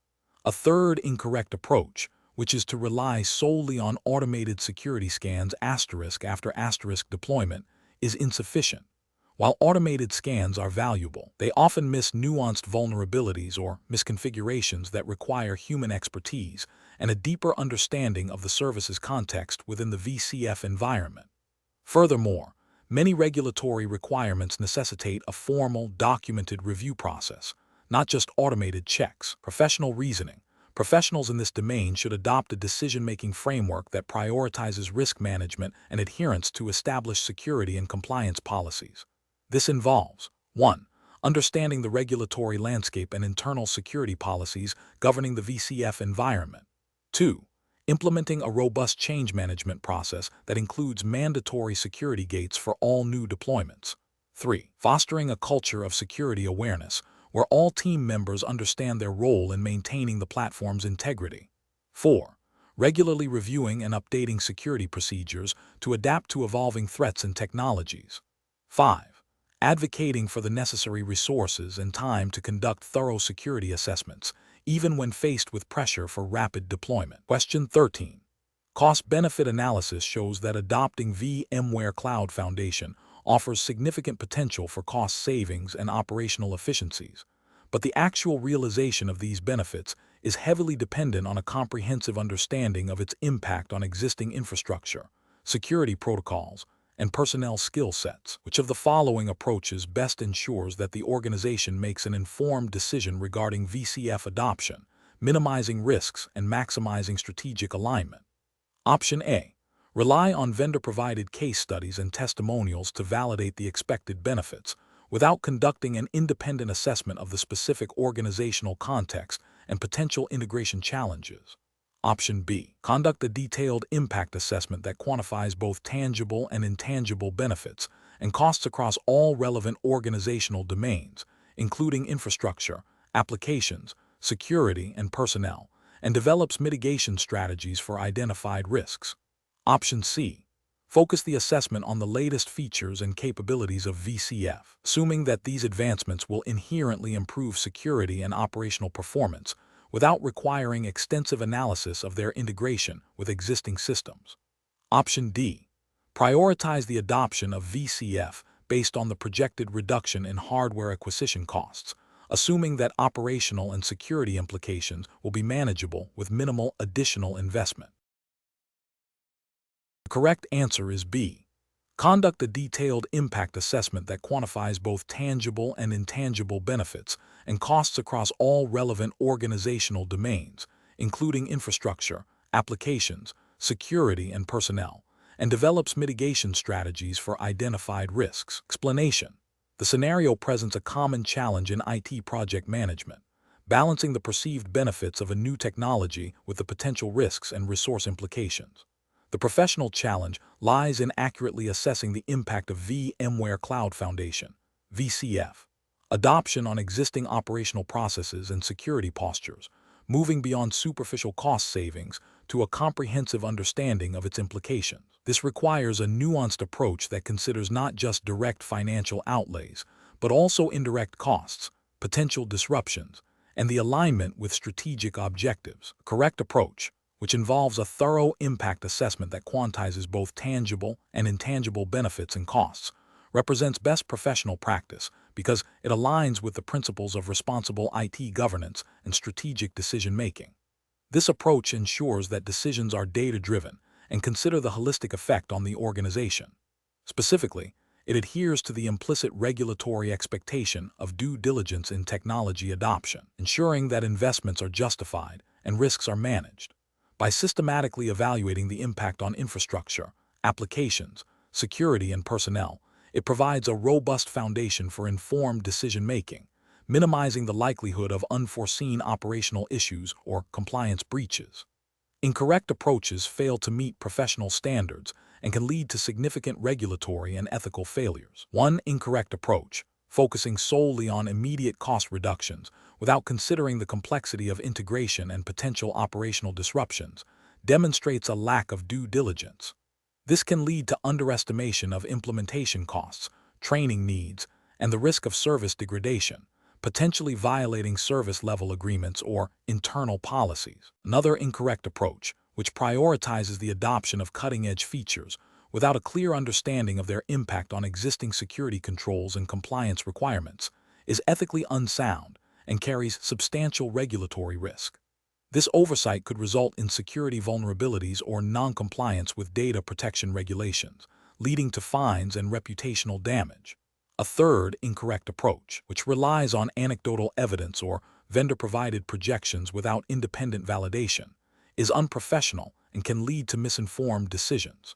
A third incorrect approach, which is to rely solely on automated security scans after deployment, is insufficient. While automated scans are valuable, they often miss nuanced vulnerabilities or misconfigurations that require human expertise and a deeper understanding of the service's context within the VCF environment. Furthermore, many regulatory requirements necessitate a formal, documented review process, not just automated checks. Professional reasoning. Professionals in this domain should adopt a decision-making framework that prioritizes risk management and adherence to established security and compliance policies. This involves 1. Understanding the regulatory landscape and internal security policies governing the VCF environment. 2. Implementing a robust change management process that includes mandatory security gates for all new deployments. 3. Fostering a culture of security awareness where all team members understand their role in maintaining the platform's integrity. 4. Regularly reviewing and updating security procedures to adapt to evolving threats and technologies. 5. Advocating for the necessary resources and time to conduct thorough security assessments, even when faced with pressure for rapid deployment. Question 13. Cost-benefit analysis shows that adopting VMware Cloud Foundation offers significant potential for cost savings and operational efficiencies, but the actual realization of these benefits is heavily dependent on a comprehensive understanding of its impact on existing infrastructure, security protocols, and personnel skill sets. Which of the following approaches best ensures that the organization makes an informed decision regarding VCF adoption, minimizing risks and maximizing strategic alignment? Option A. Rely on vendor-provided case studies and testimonials to validate the expected benefits, without conducting an independent assessment of the specific organizational context and potential integration challenges. Option B. Conduct a detailed impact assessment that quantifies both tangible and intangible benefits and costs across all relevant organizational domains, including infrastructure, applications, security, and personnel, and develops mitigation strategies for identified risks. Option C. Focus the assessment on the latest features and capabilities of VCF, assuming that these advancements will inherently improve security and operational performance without requiring extensive analysis of their integration with existing systems. Option D. Prioritize the adoption of VCF based on the projected reduction in hardware acquisition costs, assuming that operational and security implications will be manageable with minimal additional investment. The correct answer is B. Conduct a detailed impact assessment that quantifies both tangible and intangible benefits and costs across all relevant organizational domains, including infrastructure, applications, security, and personnel, and develops mitigation strategies for identified risks. Explanation. The scenario presents a common challenge in IT project management, balancing the perceived benefits of a new technology with the potential risks and resource implications. The professional challenge lies in accurately assessing the impact of VMware Cloud Foundation, VCF, adoption on existing operational processes and security postures, moving beyond superficial cost savings to a comprehensive understanding of its implications. This requires a nuanced approach that considers not just direct financial outlays, but also indirect costs, potential disruptions, and the alignment with strategic objectives. Correct approach, which involves a thorough impact assessment that quantizes both tangible and intangible benefits and costs, represents best professional practice because it aligns with the principles of responsible IT governance and strategic decision-making. This approach ensures that decisions are data-driven and consider the holistic effect on the organization. Specifically, it adheres to the implicit regulatory expectation of due diligence in technology adoption, ensuring that investments are justified and risks are managed. By systematically evaluating the impact on infrastructure, applications, security, and personnel, it provides a robust foundation for informed decision-making, minimizing the likelihood of unforeseen operational issues or compliance breaches. Incorrect approaches fail to meet professional standards and can lead to significant regulatory and ethical failures. One incorrect approach, focusing solely on immediate cost reductions without considering the complexity of integration and potential operational disruptions, demonstrates a lack of due diligence. This can lead to underestimation of implementation costs, training needs, and the risk of service degradation, potentially violating service-level agreements or internal policies. Another incorrect approach, which prioritizes the adoption of cutting-edge features without a clear understanding of their impact on existing security controls and compliance requirements, is ethically unsound and carries substantial regulatory risk. This oversight could result in security vulnerabilities or non-compliance with data protection regulations, leading to fines and reputational damage. A third incorrect approach, which relies on anecdotal evidence or vendor-provided projections without independent validation, is unprofessional and can lead to misinformed decisions.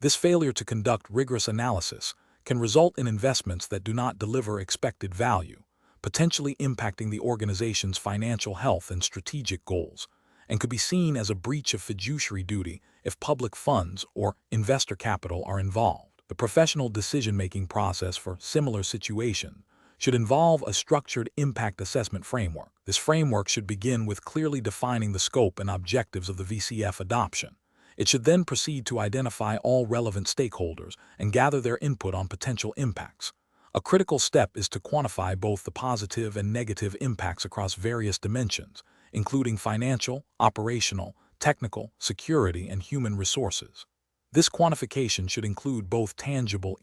This failure to conduct rigorous analysis can result in investments that do not deliver expected value, potentially impacting the organization's financial health and strategic goals, and could be seen as a breach of fiduciary duty if public funds or investor capital are involved. The professional decision-making process for similar situations should involve a structured impact assessment framework. This framework should begin with clearly defining the scope and objectives of the VCF adoption. It should then proceed to identify all relevant stakeholders and gather their input on potential impacts. A critical step is to quantify both the positive and negative impacts across various dimensions, including financial, operational, technical, security, and human resources. This quantification should include both tangible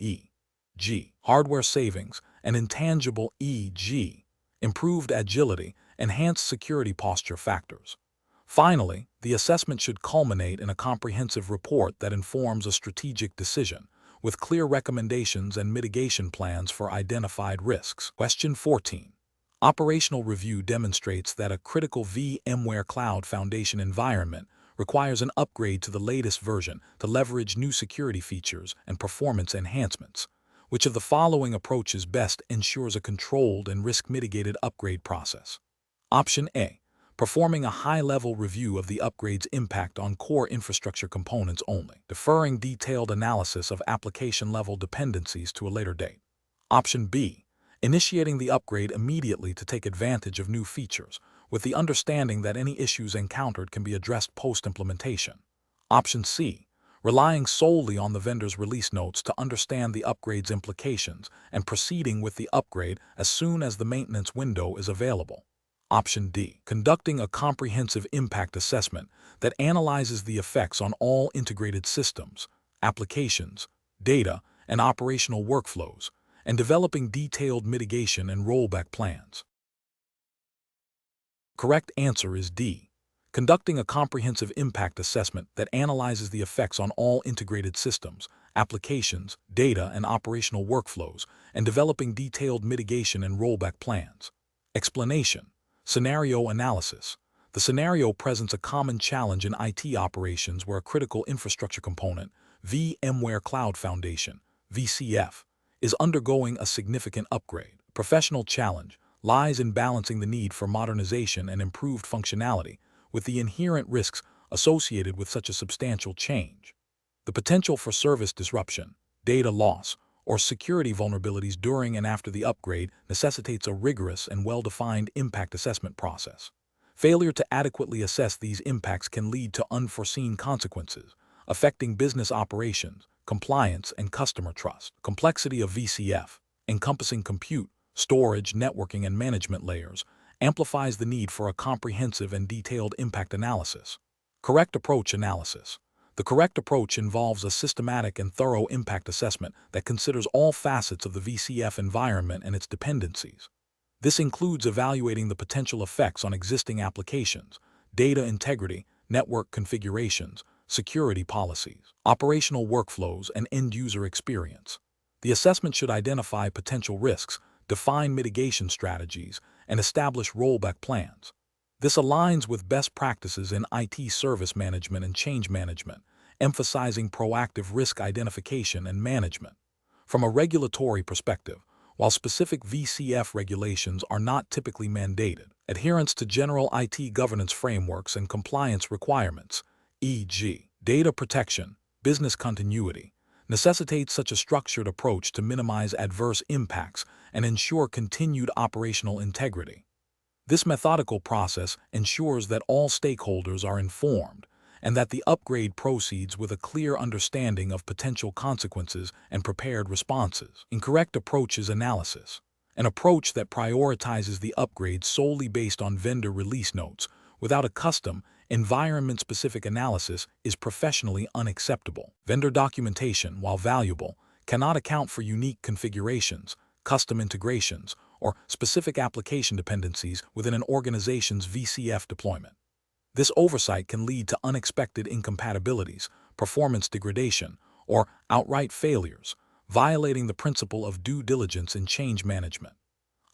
G. Hardware savings and intangible e.g. improved agility, enhanced security posture factors. Finally, the assessment should culminate in a comprehensive report that informs a strategic decision, with clear recommendations and mitigation plans for identified risks. Question 14. Operational review demonstrates that a critical VMware Cloud Foundation environment requires an upgrade to the latest version to leverage new security features and performance enhancements. Which of the following approaches best ensures a controlled and risk-mitigated upgrade process? Option A. Performing a high-level review of the upgrade's impact on core infrastructure components only, deferring detailed analysis of application-level dependencies to a later date. Option B. Initiating the upgrade immediately to take advantage of new features, with the understanding that any issues encountered can be addressed post-implementation. Option C. Relying solely on the vendor's release notes to understand the upgrade's implications and proceeding with the upgrade as soon as the maintenance window is available. Option D. Conducting a comprehensive impact assessment that analyzes the effects on all integrated systems, applications, data, and operational workflows, and developing detailed mitigation and rollback plans. Correct answer is D. Conducting a comprehensive impact assessment that analyzes the effects on all integrated systems, applications, data, and operational workflows, and developing detailed mitigation and rollback plans. Explanation. Scenario analysis. The scenario presents a common challenge in IT operations where a critical infrastructure component, VMware Cloud Foundation, VCF, is undergoing a significant upgrade. Professional challenge lies in balancing the need for modernization and improved functionality with the inherent risks associated with such a substantial change. The potential for service disruption, data loss, or security vulnerabilities during and after the upgrade necessitates a rigorous and well-defined impact assessment process. Failure to adequately assess these impacts can lead to unforeseen consequences, affecting business operations, compliance, and customer trust. Complexity of VCF, encompassing compute, storage, networking, and management layers, amplifies the need for a comprehensive and detailed impact analysis. Correct approach analysis. The correct approach involves a systematic and thorough impact assessment that considers all facets of the VCF environment and its dependencies. This includes evaluating the potential effects on existing applications, data integrity, network configurations, security policies, operational workflows, and end-user experience. The assessment should identify potential risks, define mitigation strategies, and establish rollback plans. This aligns with best practices in IT service management and change management, emphasizing proactive risk identification and management. From a regulatory perspective, while specific VCF regulations are not typically mandated, adherence to general IT governance frameworks and compliance requirements, e.g., data protection, business continuity, necessitates such a structured approach to minimize adverse impacts and ensure continued operational integrity. This methodical process ensures that all stakeholders are informed and that the upgrade proceeds with a clear understanding of potential consequences and prepared responses. Incorrect approach is analysis. An approach that prioritizes the upgrade solely based on vendor release notes without a custom, environment-specific analysis is professionally unacceptable. Vendor documentation, while valuable, cannot account for unique configurations, custom integrations, or specific application dependencies within an organization's VCF deployment. This oversight can lead to unexpected incompatibilities, performance degradation, or outright failures, violating the principle of due diligence in change management.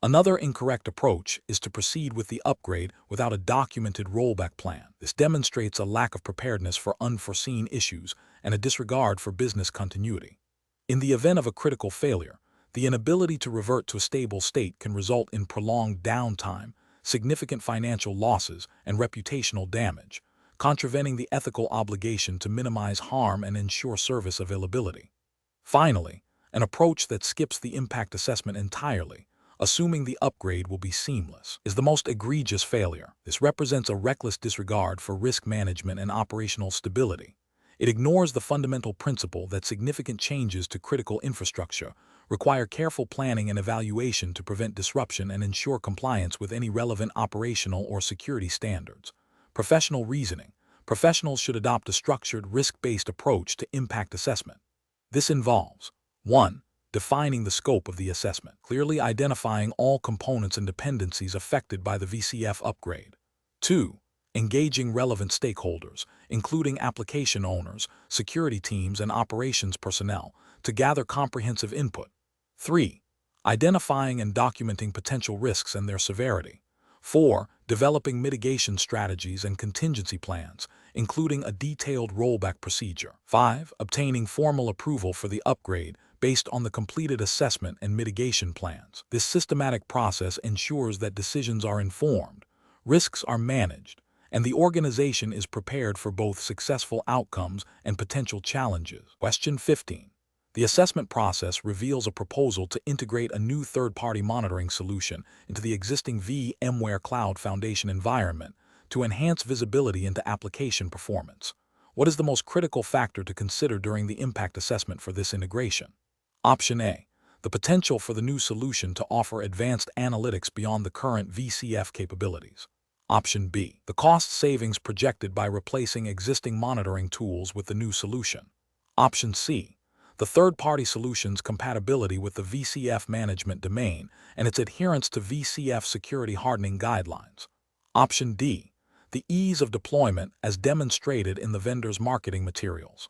Another incorrect approach is to proceed with the upgrade without a documented rollback plan. This demonstrates a lack of preparedness for unforeseen issues and a disregard for business continuity. In the event of a critical failure, the inability to revert to a stable state can result in prolonged downtime, significant financial losses, and reputational damage, contravening the ethical obligation to minimize harm and ensure service availability. Finally, an approach that skips the impact assessment entirely, assuming the upgrade will be seamless, is the most egregious failure. This represents a reckless disregard for risk management and operational stability. It ignores the fundamental principle that significant changes to critical infrastructure require careful planning and evaluation to prevent disruption and ensure compliance with any relevant operational or security standards. Professional reasoning. Professionals should adopt a structured, risk-based approach to impact assessment. This involves 1. defining the scope of the assessment, clearly identifying all components and dependencies affected by the VCF upgrade. 2. Engaging relevant stakeholders, including application owners, security teams, and operations personnel, to gather comprehensive input. 3. Identifying and documenting potential risks and their severity. 4. Developing mitigation strategies and contingency plans, including a detailed rollback procedure. 5. Obtaining formal approval for the upgrade based on the completed assessment and mitigation plans. This systematic process ensures that decisions are informed, risks are managed, and the organization is prepared for both successful outcomes and potential challenges. Question 15. The assessment process reveals a proposal to integrate a new third-party monitoring solution into the existing VMware Cloud Foundation environment to enhance visibility into application performance. What is the most critical factor to consider during the impact assessment for this integration? Option A. The potential for the new solution to offer advanced analytics beyond the current VCF capabilities. Option B. The cost savings projected by replacing existing monitoring tools with the new solution. Option C. The third-party solution's compatibility with the VCF management domain and its adherence to VCF security hardening guidelines. Option D. The ease of deployment as demonstrated in the vendor's marketing materials.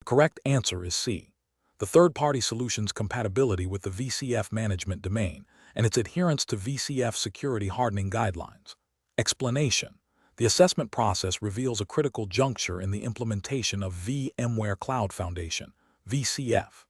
The correct answer is C. The third-party solution's compatibility with the VCF management domain and its adherence to VCF security hardening guidelines. Explanation. The assessment process reveals a critical juncture in the implementation of VMware Cloud Foundation, VCF.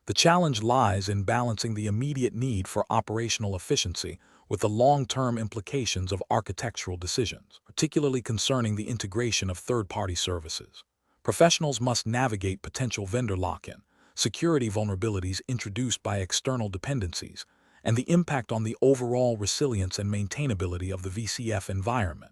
The challenge lies in balancing the immediate need for operational efficiency with the long-term implications of architectural decisions, particularly concerning the integration of third-party services. Professionals must navigate potential vendor lock-in, security vulnerabilities introduced by external dependencies, and the impact on the overall resilience and maintainability of the VCF environment.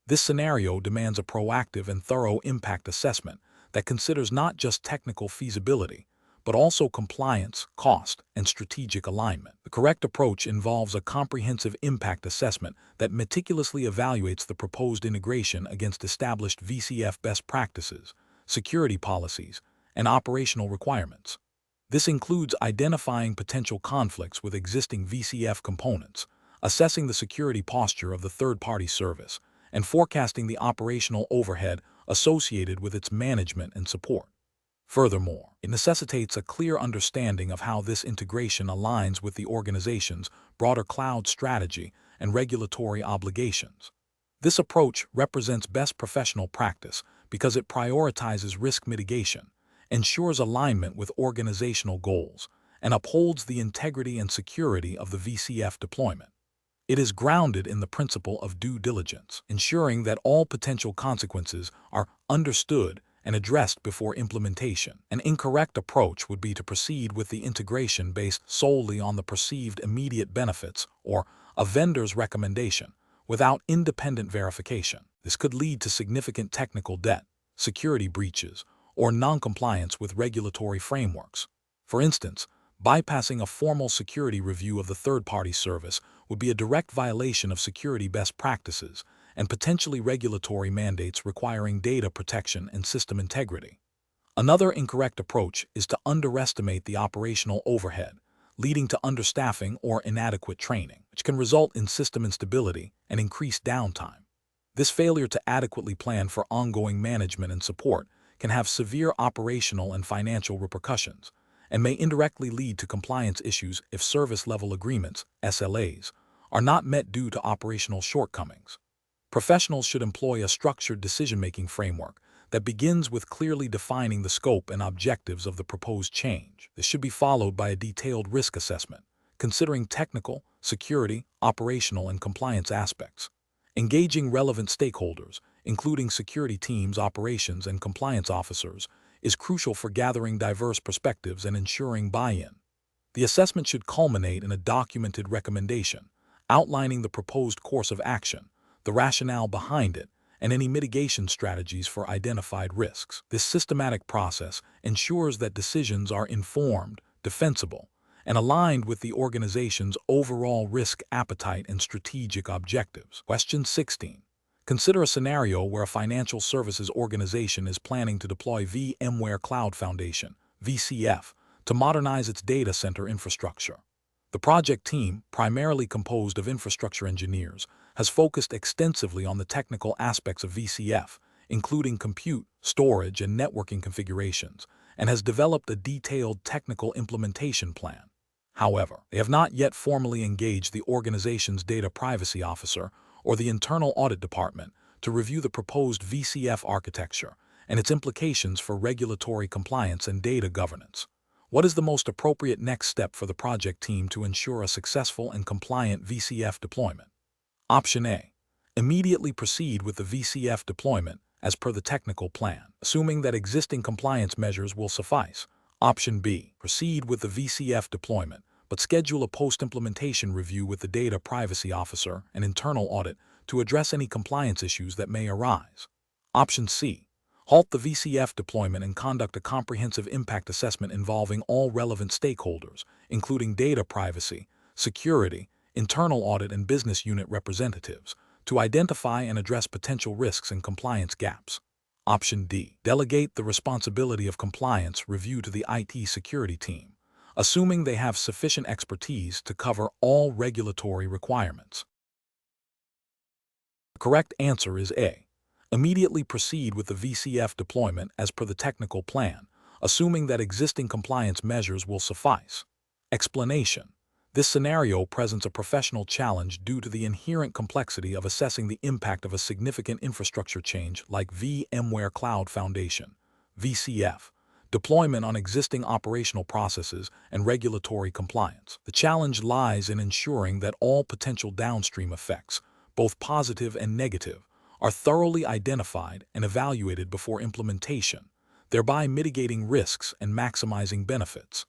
This scenario demands a proactive and thorough impact assessment that considers not just technical feasibility, but also compliance, cost, and strategic alignment. The correct approach involves a comprehensive impact assessment that meticulously evaluates the proposed integration against established VCF best practices, security policies, and operational requirements. This includes identifying potential conflicts with existing VCF components, assessing the security posture of the third-party service, and forecasting the operational overhead associated with its management and support. Furthermore, it necessitates a clear understanding of how this integration aligns with the organization's broader cloud strategy and regulatory obligations. This approach represents best professional practice because it prioritizes risk mitigation, ensures alignment with organizational goals, and upholds the integrity and security of the VCF deployment. It is grounded in the principle of due diligence, ensuring that all potential consequences are understood and addressed before implementation. An incorrect approach would be to proceed with the integration based solely on the perceived immediate benefits or a vendor's recommendation, without independent verification. This could lead to significant technical debt, security breaches, or noncompliance with regulatory frameworks. For instance, bypassing a formal security review of the third-party service would be a direct violation of security best practices and potentially regulatory mandates requiring data protection and system integrity. Another incorrect approach is to underestimate the operational overhead, leading to understaffing or inadequate training, which can result in system instability and increased downtime. This failure to adequately plan for ongoing management and support can have severe operational and financial repercussions, and may indirectly lead to compliance issues if service-level agreements, SLAs, are not met due to operational shortcomings. Professionals should employ a structured decision-making framework that begins with clearly defining the scope and objectives of the proposed change. This should be followed by a detailed risk assessment, considering technical, security, operational, and compliance aspects. Engaging relevant stakeholders, including security teams, operations, and compliance officers, is crucial for gathering diverse perspectives and ensuring buy-in. The assessment should culminate in a documented recommendation, outlining the proposed course of action, the rationale behind it, and any mitigation strategies for identified risks. This systematic process ensures that decisions are informed, defensible, and aligned with the organization's overall risk appetite and strategic objectives. Question 16. Consider a scenario where a financial services organization is planning to deploy VMware Cloud Foundation, VCF, to modernize its data center infrastructure. The project team, primarily composed of infrastructure engineers, has focused extensively on the technical aspects of VCF, including compute, storage, and networking configurations, and has developed a detailed technical implementation plan. However, they have not yet formally engaged the organization's data privacy officer or the internal audit department to review the proposed VCF architecture and its implications for regulatory compliance and data governance. What is the most appropriate next step for the project team to ensure a successful and compliant VCF deployment? Option A. Immediately proceed with the VCF deployment as per the technical plan, assuming that existing compliance measures will suffice. Option B. Proceed with the VCF deployment, but schedule a post-implementation review with the data privacy officer and internal audit to address any compliance issues that may arise. Option C. Halt the VCF deployment and conduct a comprehensive impact assessment involving all relevant stakeholders, including data privacy, security, internal audit, and business unit representatives, to identify and address potential risks and compliance gaps. Option D. Delegate the responsibility of compliance review to the IT security team, assuming they have sufficient expertise to cover all regulatory requirements. The correct answer is A. Immediately proceed with the VCF deployment as per the technical plan, assuming that existing compliance measures will suffice. Explanation: this scenario presents a professional challenge due to the inherent complexity of assessing the impact of a significant infrastructure change like VMware Cloud Foundation, VCF, deployment on existing operational processes, and regulatory compliance. The challenge lies in ensuring that all potential downstream effects, both positive and negative, are thoroughly identified and evaluated before implementation, thereby mitigating risks and maximizing benefits.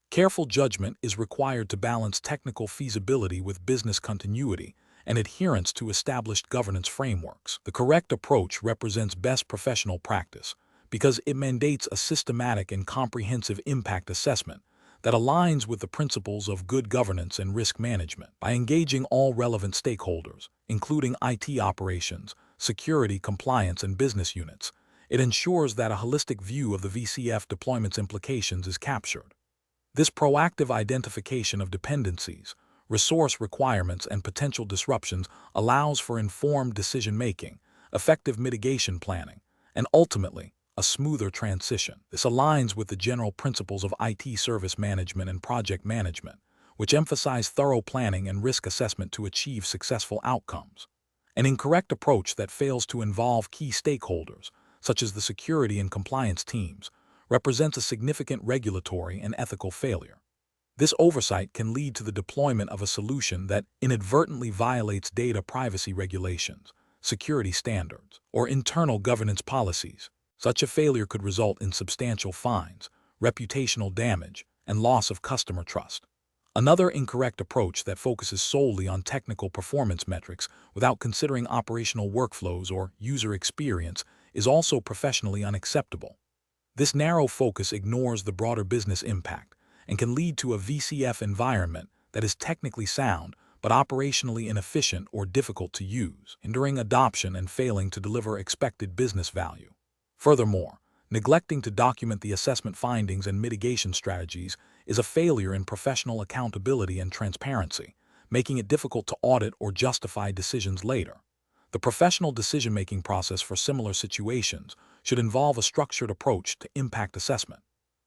Careful judgment is required to balance technical feasibility with business continuity and adherence to established governance frameworks. The correct approach represents best professional practice because it mandates a systematic and comprehensive impact assessment that aligns with the principles of good governance and risk management. By engaging all relevant stakeholders, including IT operations, security, compliance, and business units, it ensures that a holistic view of the VCF deployment's implications is captured. This proactive identification of dependencies, resource requirements, and potential disruptions allows for informed decision-making, effective mitigation planning, and ultimately, a smoother transition. This aligns with the general principles of IT service management and project management, which emphasize thorough planning and risk assessment to achieve successful outcomes. An incorrect approach that fails to involve key stakeholders, such as the security and compliance teams, represents a significant regulatory and ethical failure. This oversight can lead to the deployment of a solution that inadvertently violates data privacy regulations, security standards, or internal governance policies. Such a failure could result in substantial fines, reputational damage, and loss of customer trust. Another incorrect approach that focuses solely on technical performance metrics without considering operational workflows or user experience is also professionally unacceptable. This narrow focus ignores the broader business impact and can lead to a VCF environment that is technically sound but operationally inefficient or difficult to use, hindering adoption and failing to deliver expected business value. Furthermore, neglecting to document the assessment findings and mitigation strategies is a failure in professional accountability and transparency, making it difficult to audit or justify decisions later. The professional decision-making process for similar situations should involve a structured approach to impact assessment.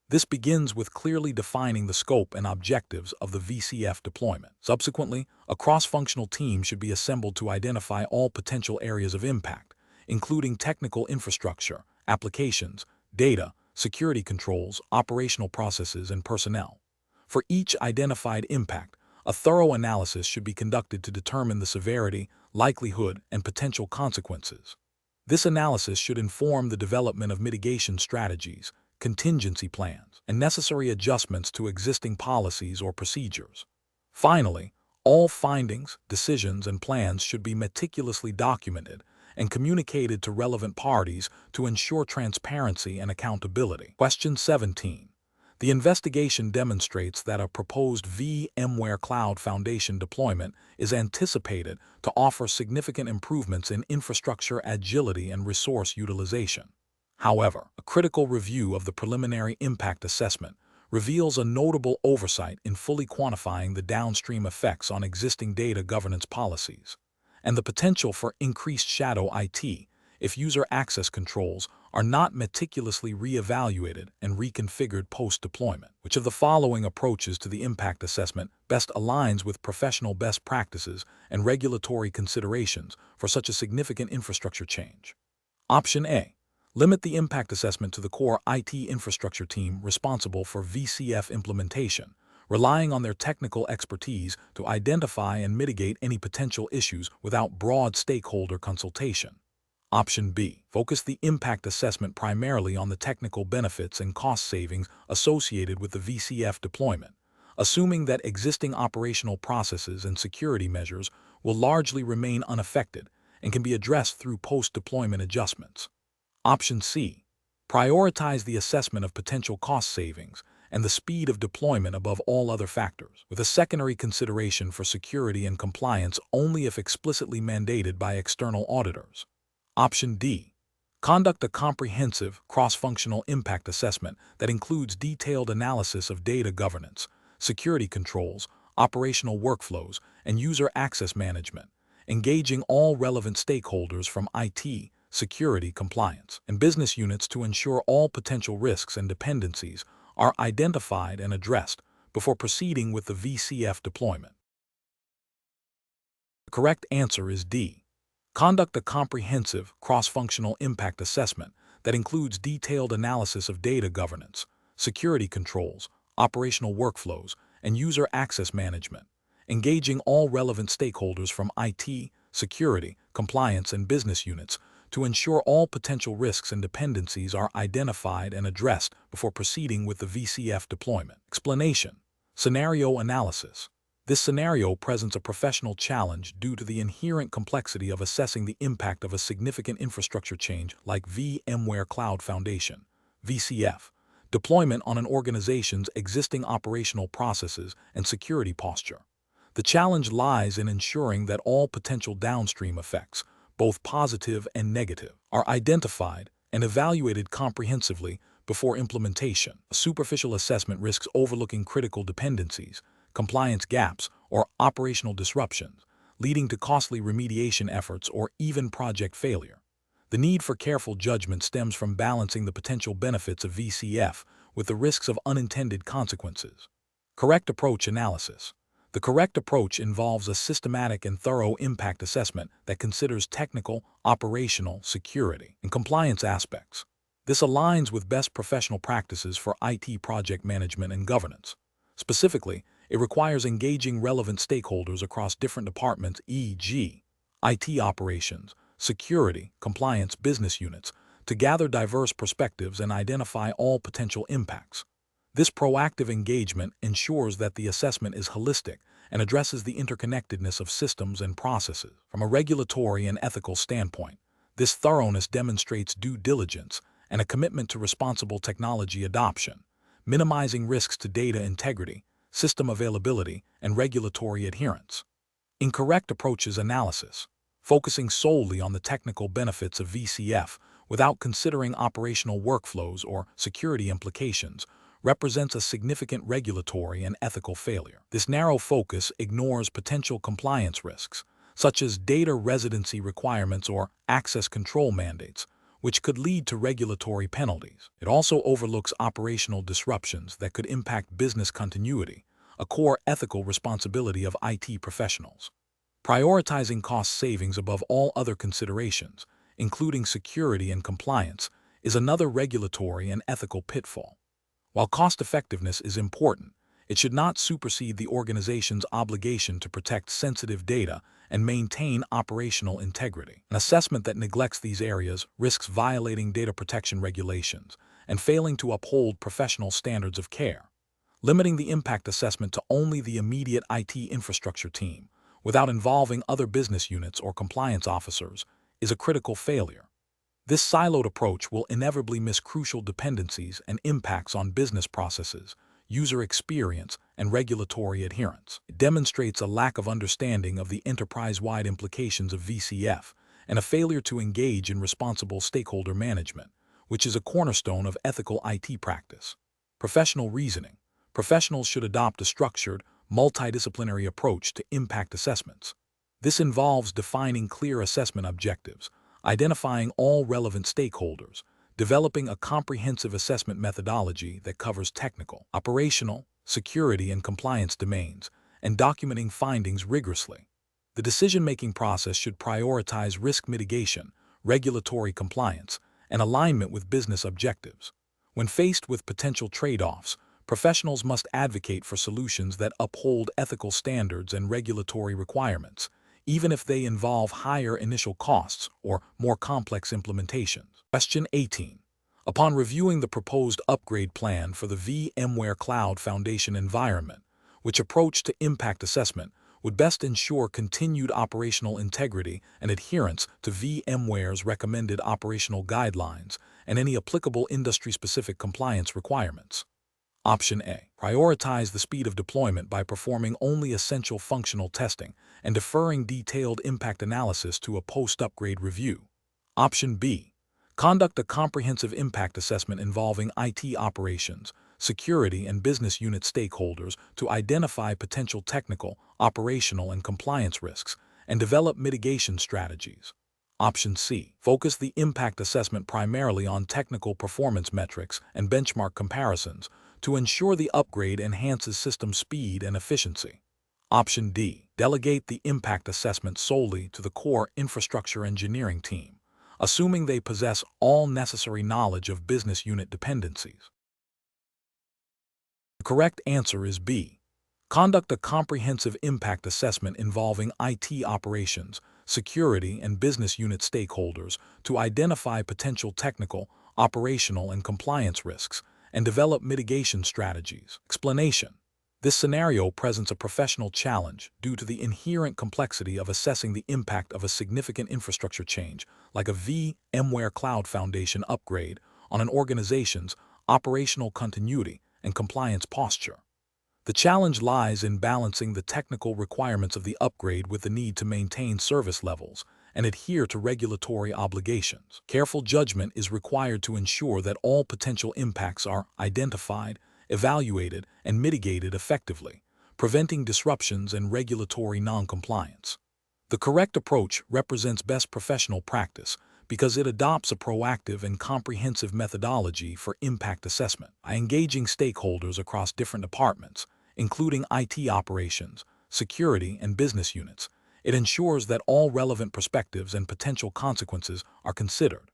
This begins with clearly defining the scope and objectives of the VCF deployment. Subsequently, a cross-functional team should be assembled to identify all potential areas of impact, including technical infrastructure, applications, data, security controls, operational processes, and personnel. For each identified impact, a thorough analysis should be conducted to determine the severity, likelihood, and potential consequences. This analysis should inform the development of mitigation strategies, contingency plans, and necessary adjustments to existing policies or procedures. Finally, all findings, decisions, and plans should be meticulously documented and communicated to relevant parties to ensure transparency and accountability. Question 17. The investigation demonstrates that a proposed VMware Cloud Foundation deployment is anticipated to offer significant improvements in infrastructure agility and resource utilization. However, a critical review of the preliminary impact assessment reveals a notable oversight in fully quantifying the downstream effects on existing data governance policies, and the potential for increased shadow IT if user access controls are not meticulously re-evaluated and reconfigured post-deployment. Which of the following approaches to the impact assessment best aligns with professional best practices and regulatory considerations for such a significant infrastructure change? Option A. Limit the impact assessment to the core IT infrastructure team responsible for VCF implementation, relying on their technical expertise to identify and mitigate any potential issues without broad stakeholder consultation. Option B. Focus the impact assessment primarily on the technical benefits and cost savings associated with the VCF deployment, assuming that existing operational processes and security measures will largely remain unaffected and can be addressed through post-deployment adjustments. Option C. Prioritize the assessment of potential cost savings and the speed of deployment above all other factors, with a secondary consideration for security and compliance only if explicitly mandated by external auditors. Option D. Conduct a comprehensive, cross-functional impact assessment that includes detailed analysis of data governance, security controls, operational workflows, and user access management, engaging all relevant stakeholders from IT, security, compliance, and business units to ensure all potential risks and dependencies are identified and addressed before proceeding with the VCF deployment. The correct answer is D. Conduct a comprehensive, cross-functional impact assessment that includes detailed analysis of data governance, security controls, operational workflows, and user access management, engaging all relevant stakeholders from IT, security, compliance, and business units to ensure all potential risks and dependencies are identified and addressed before proceeding with the VCF deployment. Explanation. Scenario analysis. This scenario presents a professional challenge due to the inherent complexity of assessing the impact of a significant infrastructure change like VMware Cloud Foundation, VCF, deployment on an organization's existing operational processes and security posture. The challenge lies in ensuring that all potential downstream effects, both positive and negative, are identified and evaluated comprehensively before implementation. A superficial assessment risks overlooking critical dependencies, compliance gaps, or operational disruptions, leading to costly remediation efforts or even project failure. The need for careful judgment stems from balancing the potential benefits of VCF with the risks of unintended consequences. Correct approach analysis. The correct approach involves a systematic and thorough impact assessment that considers technical, operational, security, and compliance aspects. This aligns with best professional practices for IT project management and governance. Specifically, it requires engaging relevant stakeholders across different departments, e.g., IT operations, security, compliance, business units, to gather diverse perspectives and identify all potential impacts. This proactive engagement ensures that the assessment is holistic and addresses the interconnectedness of systems and processes. From a regulatory and ethical standpoint, this thoroughness demonstrates due diligence and a commitment to responsible technology adoption, minimizing risks to data integrity, system availability, and regulatory adherence. Incorrect approaches analysis. Focusing solely on the technical benefits of VCF without considering operational workflows or security implications represents a significant regulatory and ethical failure. This narrow focus ignores potential compliance risks, such as data residency requirements or access control mandates, which could lead to regulatory penalties. It also overlooks operational disruptions that could impact business continuity, a core ethical responsibility of IT professionals. Prioritizing cost savings above all other considerations, including security and compliance, is another regulatory and ethical pitfall. While cost-effectiveness is important, it should not supersede the organization's obligation to protect sensitive data and maintain operational integrity. An assessment that neglects these areas risks violating data protection regulations and failing to uphold professional standards of care. Limiting the impact assessment to only the immediate IT infrastructure team, without involving other business units or compliance officers, is a critical failure. This siloed approach will inevitably miss crucial dependencies and impacts on business processes, user experience, and regulatory adherence. It demonstrates a lack of understanding of the enterprise-wide implications of VCF and a failure to engage in responsible stakeholder management, which is a cornerstone of ethical IT practice. Professional reasoning. Professionals should adopt a structured, multidisciplinary approach to impact assessments. This involves defining clear assessment objectives, identifying all relevant stakeholders, developing a comprehensive assessment methodology that covers technical, operational, security, and compliance domains, and documenting findings rigorously. The decision-making process should prioritize risk mitigation, regulatory compliance, and alignment with business objectives. When faced with potential trade-offs, professionals must advocate for solutions that uphold ethical standards and regulatory requirements, even if they involve higher initial costs or more complex implementations. Question 18. Upon reviewing the proposed upgrade plan for the VMware Cloud Foundation environment, which approach to impact assessment would best ensure continued operational integrity and adherence to VMware's recommended operational guidelines and any applicable industry-specific compliance requirements? Option A. Prioritize the speed of deployment by performing only essential functional testing and deferring detailed impact analysis to a post-upgrade review. Option B. Conduct a comprehensive impact assessment involving IT operations, security, and business unit stakeholders to identify potential technical, operational, and compliance risks and develop mitigation strategies. Option C. Focus the impact assessment primarily on technical performance metrics and benchmark comparisons to ensure the upgrade enhances system speed and efficiency. Option D. Delegate the impact assessment solely to the core infrastructure engineering team, assuming they possess all necessary knowledge of business unit dependencies. The correct answer is B. Conduct a comprehensive impact assessment involving IT operations, security, and business unit stakeholders to identify potential technical, operational, and compliance risks and develop mitigation strategies. Explanation. This scenario presents a professional challenge due to the inherent complexity of assessing the impact of a significant infrastructure change, like a VMware Cloud Foundation upgrade, on an organization's operational continuity and compliance posture. The challenge lies in balancing the technical requirements of the upgrade with the need to maintain service levels and adhere to regulatory obligations. Careful judgment is required to ensure that all potential impacts are identified, evaluated, and mitigated effectively, preventing disruptions and regulatory noncompliance. The correct approach represents best professional practice because it adopts a proactive and comprehensive methodology for impact assessment. By engaging stakeholders across different departments, including IT operations, security, and business units, it ensures that all relevant perspectives and potential consequences are considered.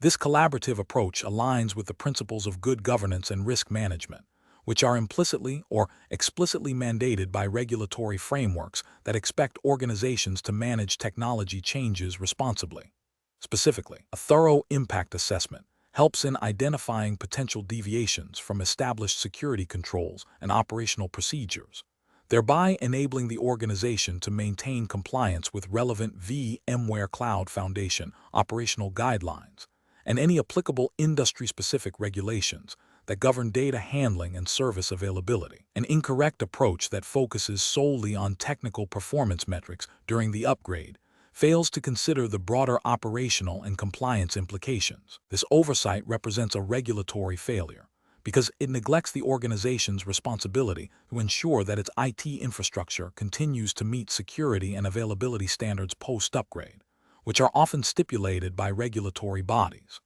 This collaborative approach aligns with the principles of good governance and risk management, which are implicitly or explicitly mandated by regulatory frameworks that expect organizations to manage technology changes responsibly. Specifically, a thorough impact assessment helps in identifying potential deviations from established security controls and operational procedures, thereby enabling the organization to maintain compliance with relevant VMware Cloud Foundation operational guidelines and any applicable industry-specific regulations that govern data handling and service availability. An incorrect approach that focuses solely on technical performance metrics during the upgrade fails to consider the broader operational and compliance implications. This oversight represents a regulatory failure because it neglects the organization's responsibility to ensure that its IT infrastructure continues to meet security and availability standards post-upgrade, which are often stipulated by regulatory bodies.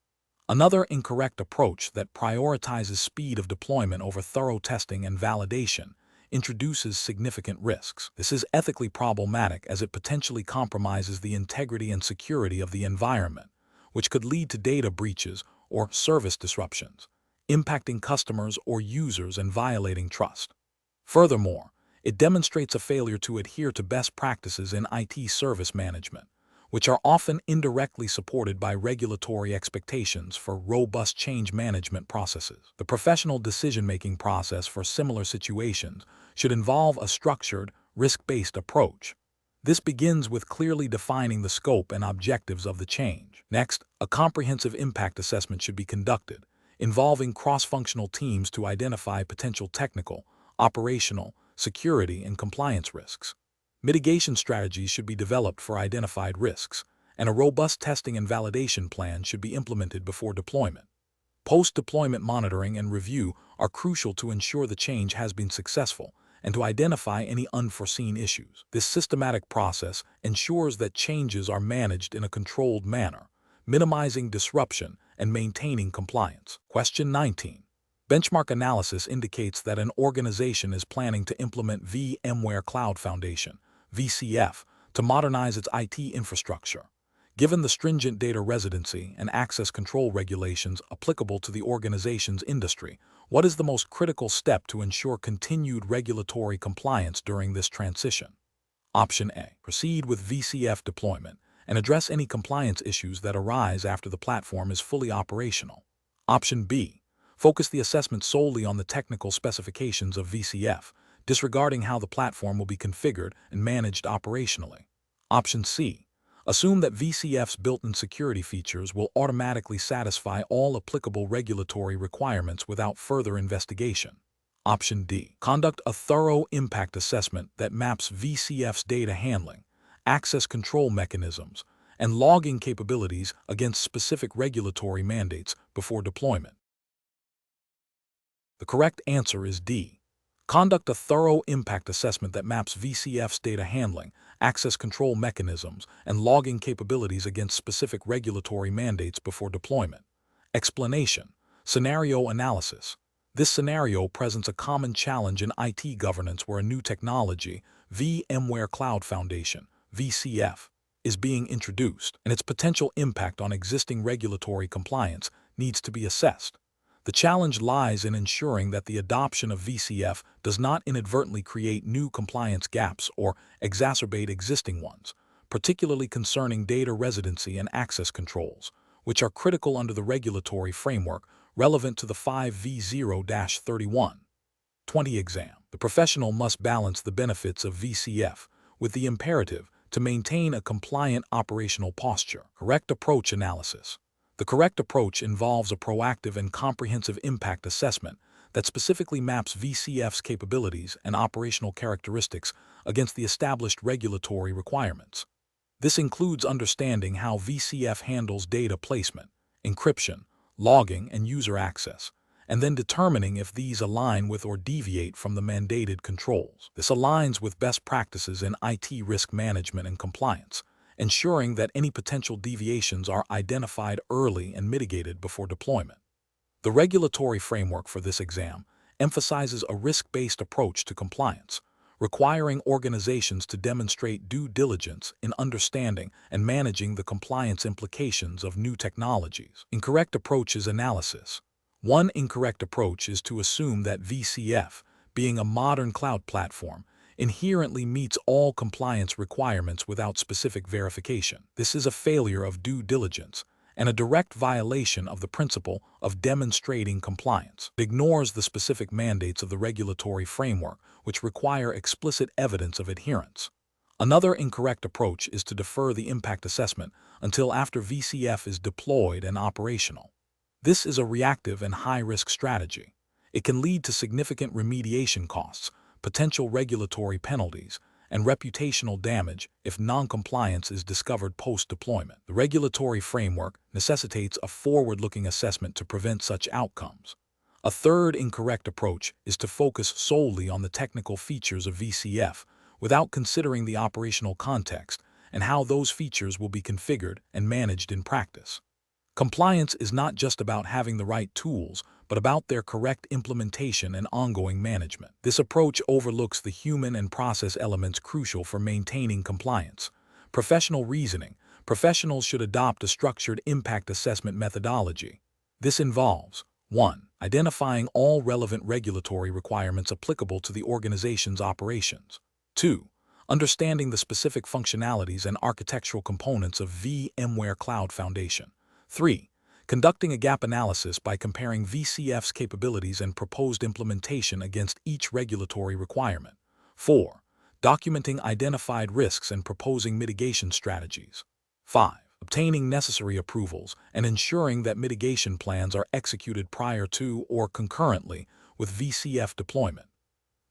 Another incorrect approach that prioritizes speed of deployment over thorough testing and validation introduces significant risks. This is ethically problematic as it potentially compromises the integrity and security of the environment, which could lead to data breaches or service disruptions, impacting customers or users and violating trust. Furthermore, it demonstrates a failure to adhere to best practices in IT service management, which are often indirectly supported by regulatory expectations for robust change management processes. The professional decision-making process for similar situations should involve a structured, risk-based approach. This begins with clearly defining the scope and objectives of the change. Next, a comprehensive impact assessment should be conducted, involving cross-functional teams to identify potential technical, operational, security, and compliance risks. Mitigation strategies should be developed for identified risks, and a robust testing and validation plan should be implemented before deployment. Post-deployment monitoring and review are crucial to ensure the change has been successful and to identify any unforeseen issues. This systematic process ensures that changes are managed in a controlled manner, minimizing disruption and maintaining compliance. Question 19. Benchmark analysis indicates that an organization is planning to implement VMware Cloud Foundation, VCF, to modernize its IT infrastructure. Given the stringent data residency and access control regulations applicable to the organization's industry, what is the most critical step to ensure continued regulatory compliance during this transition? Option A. Proceed with VCF deployment and address any compliance issues that arise after the platform is fully operational. Option B. Focus the assessment solely on the technical specifications of VCF, disregarding how the platform will be configured and managed operationally. Option C. Assume that VCF's built-in security features will automatically satisfy all applicable regulatory requirements without further investigation. Option D. Conduct a thorough impact assessment that maps VCF's data handling, access control mechanisms, and logging capabilities against specific regulatory mandates before deployment. The correct answer is D. Conduct a thorough impact assessment that maps VCF's data handling, access control mechanisms, and logging capabilities against specific regulatory mandates before deployment. Explanation. Scenario analysis. This scenario presents a common challenge in IT governance where a new technology, VMware Cloud Foundation, VCF, is being introduced, and its potential impact on existing regulatory compliance needs to be assessed. The challenge lies in ensuring that the adoption of VCF does not inadvertently create new compliance gaps or exacerbate existing ones, particularly concerning data residency and access controls, which are critical under the regulatory framework relevant to the 5V0-31/20 exam. The professional must balance the benefits of VCF with the imperative to maintain a compliant operational posture. Correct approach analysis. The correct approach involves a proactive and comprehensive impact assessment that specifically maps VCF's capabilities and operational characteristics against the established regulatory requirements. This includes understanding how VCF handles data placement, encryption, logging, and user access, and then determining if these align with or deviate from the mandated controls. This aligns with best practices in IT risk management and compliance, ensuring that any potential deviations are identified early and mitigated before deployment. The regulatory framework for this exam emphasizes a risk-based approach to compliance, requiring organizations to demonstrate due diligence in understanding and managing the compliance implications of new technologies. Incorrect approach is analysis. One incorrect approach is to assume that VCF, being a modern cloud platform, inherently meets all compliance requirements without specific verification. This is a failure of due diligence and a direct violation of the principle of demonstrating compliance. It ignores the specific mandates of the regulatory framework, which require explicit evidence of adherence. Another incorrect approach is to defer the impact assessment until after VCF is deployed and operational. This is a reactive and high-risk strategy. It can lead to significant remediation costs, potential regulatory penalties, and reputational damage if non-compliance is discovered post-deployment. The regulatory framework necessitates a forward-looking assessment to prevent such outcomes. A third incorrect approach is to focus solely on the technical features of VCF without considering the operational context and how those features will be configured and managed in practice. Compliance is not just about having the right tools, but about their correct implementation and ongoing management. This approach overlooks the human and process elements crucial for maintaining compliance. Professional reasoning. Professionals should adopt a structured impact assessment methodology. This involves 1. Identifying all relevant regulatory requirements applicable to the organization's operations. 2. Understanding the specific functionalities and architectural components of VMware Cloud Foundation. 3. Conducting a gap analysis by comparing VCF's capabilities and proposed implementation against each regulatory requirement. 4. Documenting identified risks and proposing mitigation strategies. 5. Obtaining necessary approvals and ensuring that mitigation plans are executed prior to or concurrently with VCF deployment.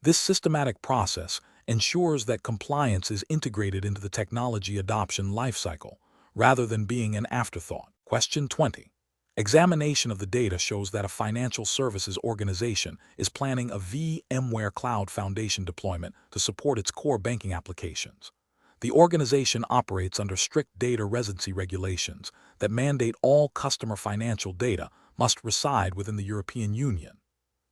This systematic process ensures that compliance is integrated into the technology adoption lifecycle, rather than being an afterthought. Question 20. Examination of the data shows that a financial services organization is planning a VMware Cloud Foundation deployment to support its core banking applications. The organization operates under strict data residency regulations that mandate all customer financial data must reside within the European Union.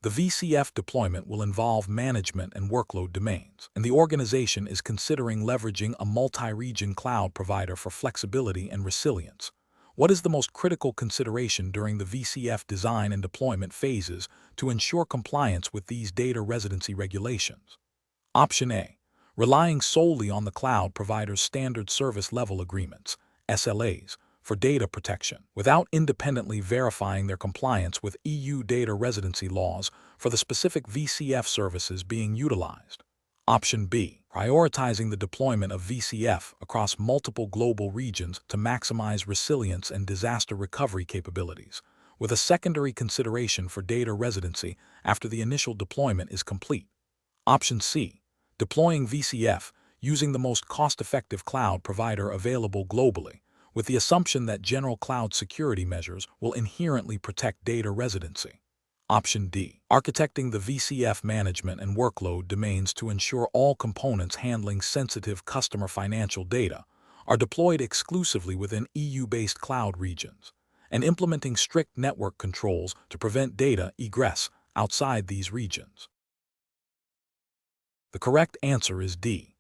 The VCF deployment will involve management and workload domains, and the organization is considering leveraging a multi-region cloud provider for flexibility and resilience. What is the most critical consideration during the VCF design and deployment phases to ensure compliance with these data residency regulations? Option A. Relying solely on the cloud provider's standard service level agreements, SLAs, for data protection, without independently verifying their compliance with EU data residency laws for the specific VCF services being utilized. Option B. Prioritizing the deployment of VCF across multiple global regions to maximize resilience and disaster recovery capabilities, with a secondary consideration for data residency after the initial deployment is complete. Option C. Deploying VCF using the most cost-effective cloud provider available globally, with the assumption that general cloud security measures will inherently protect data residency. Option D. Architecting the VCF management and workload domains to ensure all components handling sensitive customer financial data are deployed exclusively within EU-based cloud regions, and implementing strict network controls to prevent data egress outside these regions. The correct answer is D.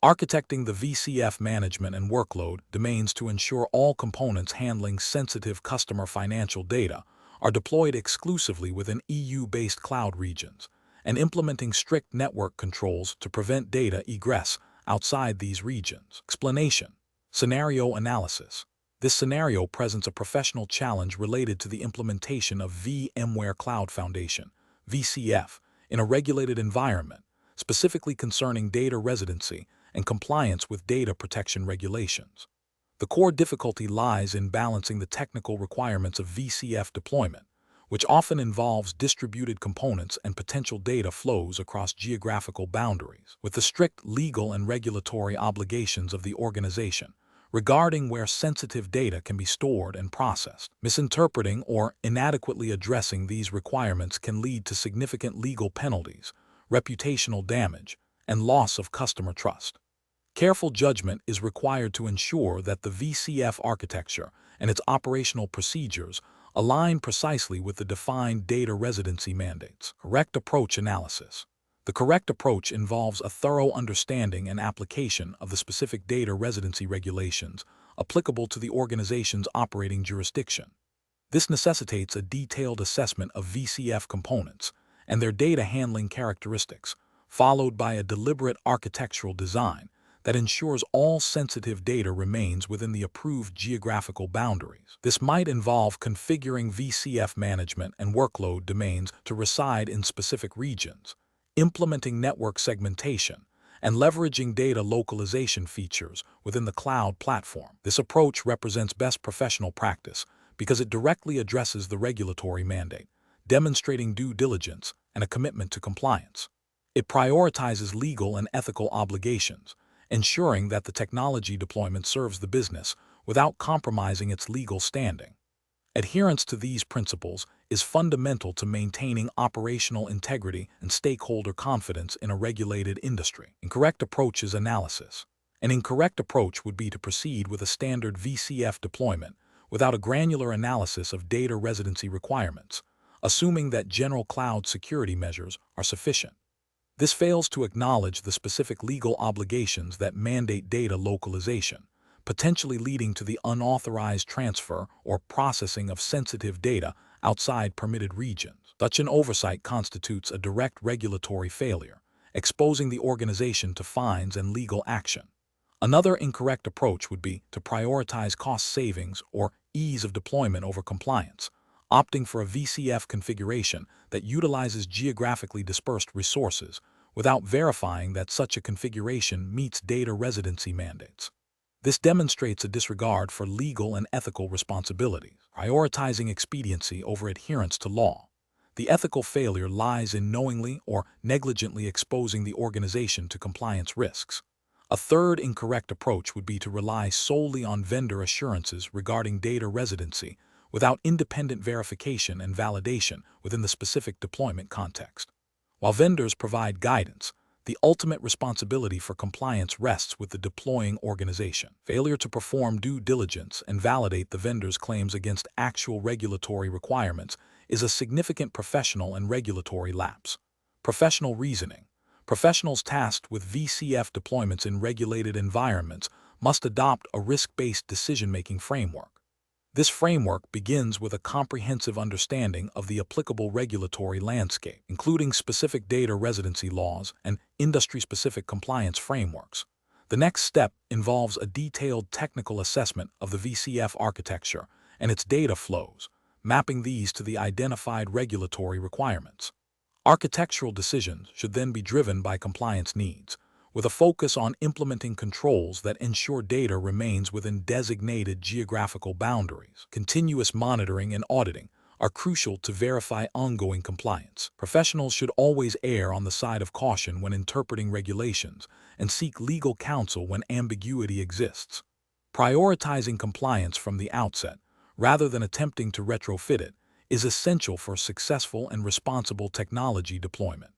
Architecting the VCF management and workload domains to ensure all components handling sensitive customer financial data are deployed exclusively within EU-based cloud regions, and implementing strict network controls to prevent data egress outside these regions. Explanation. Scenario analysis. This scenario presents a professional challenge related to the implementation of VMware Cloud Foundation, VCF, in a regulated environment, specifically concerning data residency and compliance with data protection regulations. The core difficulty lies in balancing the technical requirements of VCF deployment, which often involves distributed components and potential data flows across geographical boundaries, with the strict legal and regulatory obligations of the organization regarding where sensitive data can be stored and processed. Misinterpreting or inadequately addressing these requirements can lead to significant legal penalties, reputational damage, and loss of customer trust. Careful judgment is required to ensure that the VCF architecture and its operational procedures align precisely with the defined data residency mandates. Correct approach analysis. The correct approach involves a thorough understanding and application of the specific data residency regulations applicable to the organization's operating jurisdiction. This necessitates a detailed assessment of VCF components and their data handling characteristics, followed by a deliberate architectural design that ensures all sensitive data remains within the approved geographical boundaries. This might involve configuring VCF management and workload domains to reside in specific regions, implementing network segmentation, and leveraging data localization features within the cloud platform. This approach represents best professional practice because it directly addresses the regulatory mandate, demonstrating due diligence and a commitment to compliance. It prioritizes legal and ethical obligations, ensuring that the technology deployment serves the business without compromising its legal standing. Adherence to these principles is fundamental to maintaining operational integrity and stakeholder confidence in a regulated industry. Incorrect approach is analysis. An incorrect approach would be to proceed with a standard VCF deployment without a granular analysis of data residency requirements, assuming that general cloud security measures are sufficient. This fails to acknowledge the specific legal obligations that mandate data localization, potentially leading to the unauthorized transfer or processing of sensitive data outside permitted regions. Such an oversight constitutes a direct regulatory failure, exposing the organization to fines and legal action. Another incorrect approach would be to prioritize cost savings or ease of deployment over compliance, opting for a VCF configuration that utilizes geographically dispersed resources without verifying that such a configuration meets data residency mandates. This demonstrates a disregard for legal and ethical responsibilities, prioritizing expediency over adherence to law. The ethical failure lies in knowingly or negligently exposing the organization to compliance risks. A third incorrect approach would be to rely solely on vendor assurances regarding data residency without independent verification and validation within the specific deployment context. While vendors provide guidance, the ultimate responsibility for compliance rests with the deploying organization. Failure to perform due diligence and validate the vendor's claims against actual regulatory requirements is a significant professional and regulatory lapse. Professional reasoning. Professionals tasked with VCF deployments in regulated environments must adopt a risk-based decision-making framework. This framework begins with a comprehensive understanding of the applicable regulatory landscape, including specific data residency laws and industry-specific compliance frameworks. The next step involves a detailed technical assessment of the VCF architecture and its data flows, mapping these to the identified regulatory requirements. Architectural decisions should then be driven by compliance needs, with a focus on implementing controls that ensure data remains within designated geographical boundaries. Continuous monitoring and auditing are crucial to verify ongoing compliance. Professionals should always err on the side of caution when interpreting regulations and seek legal counsel when ambiguity exists. Prioritizing compliance from the outset, rather than attempting to retrofit it, is essential for successful and responsible technology deployment.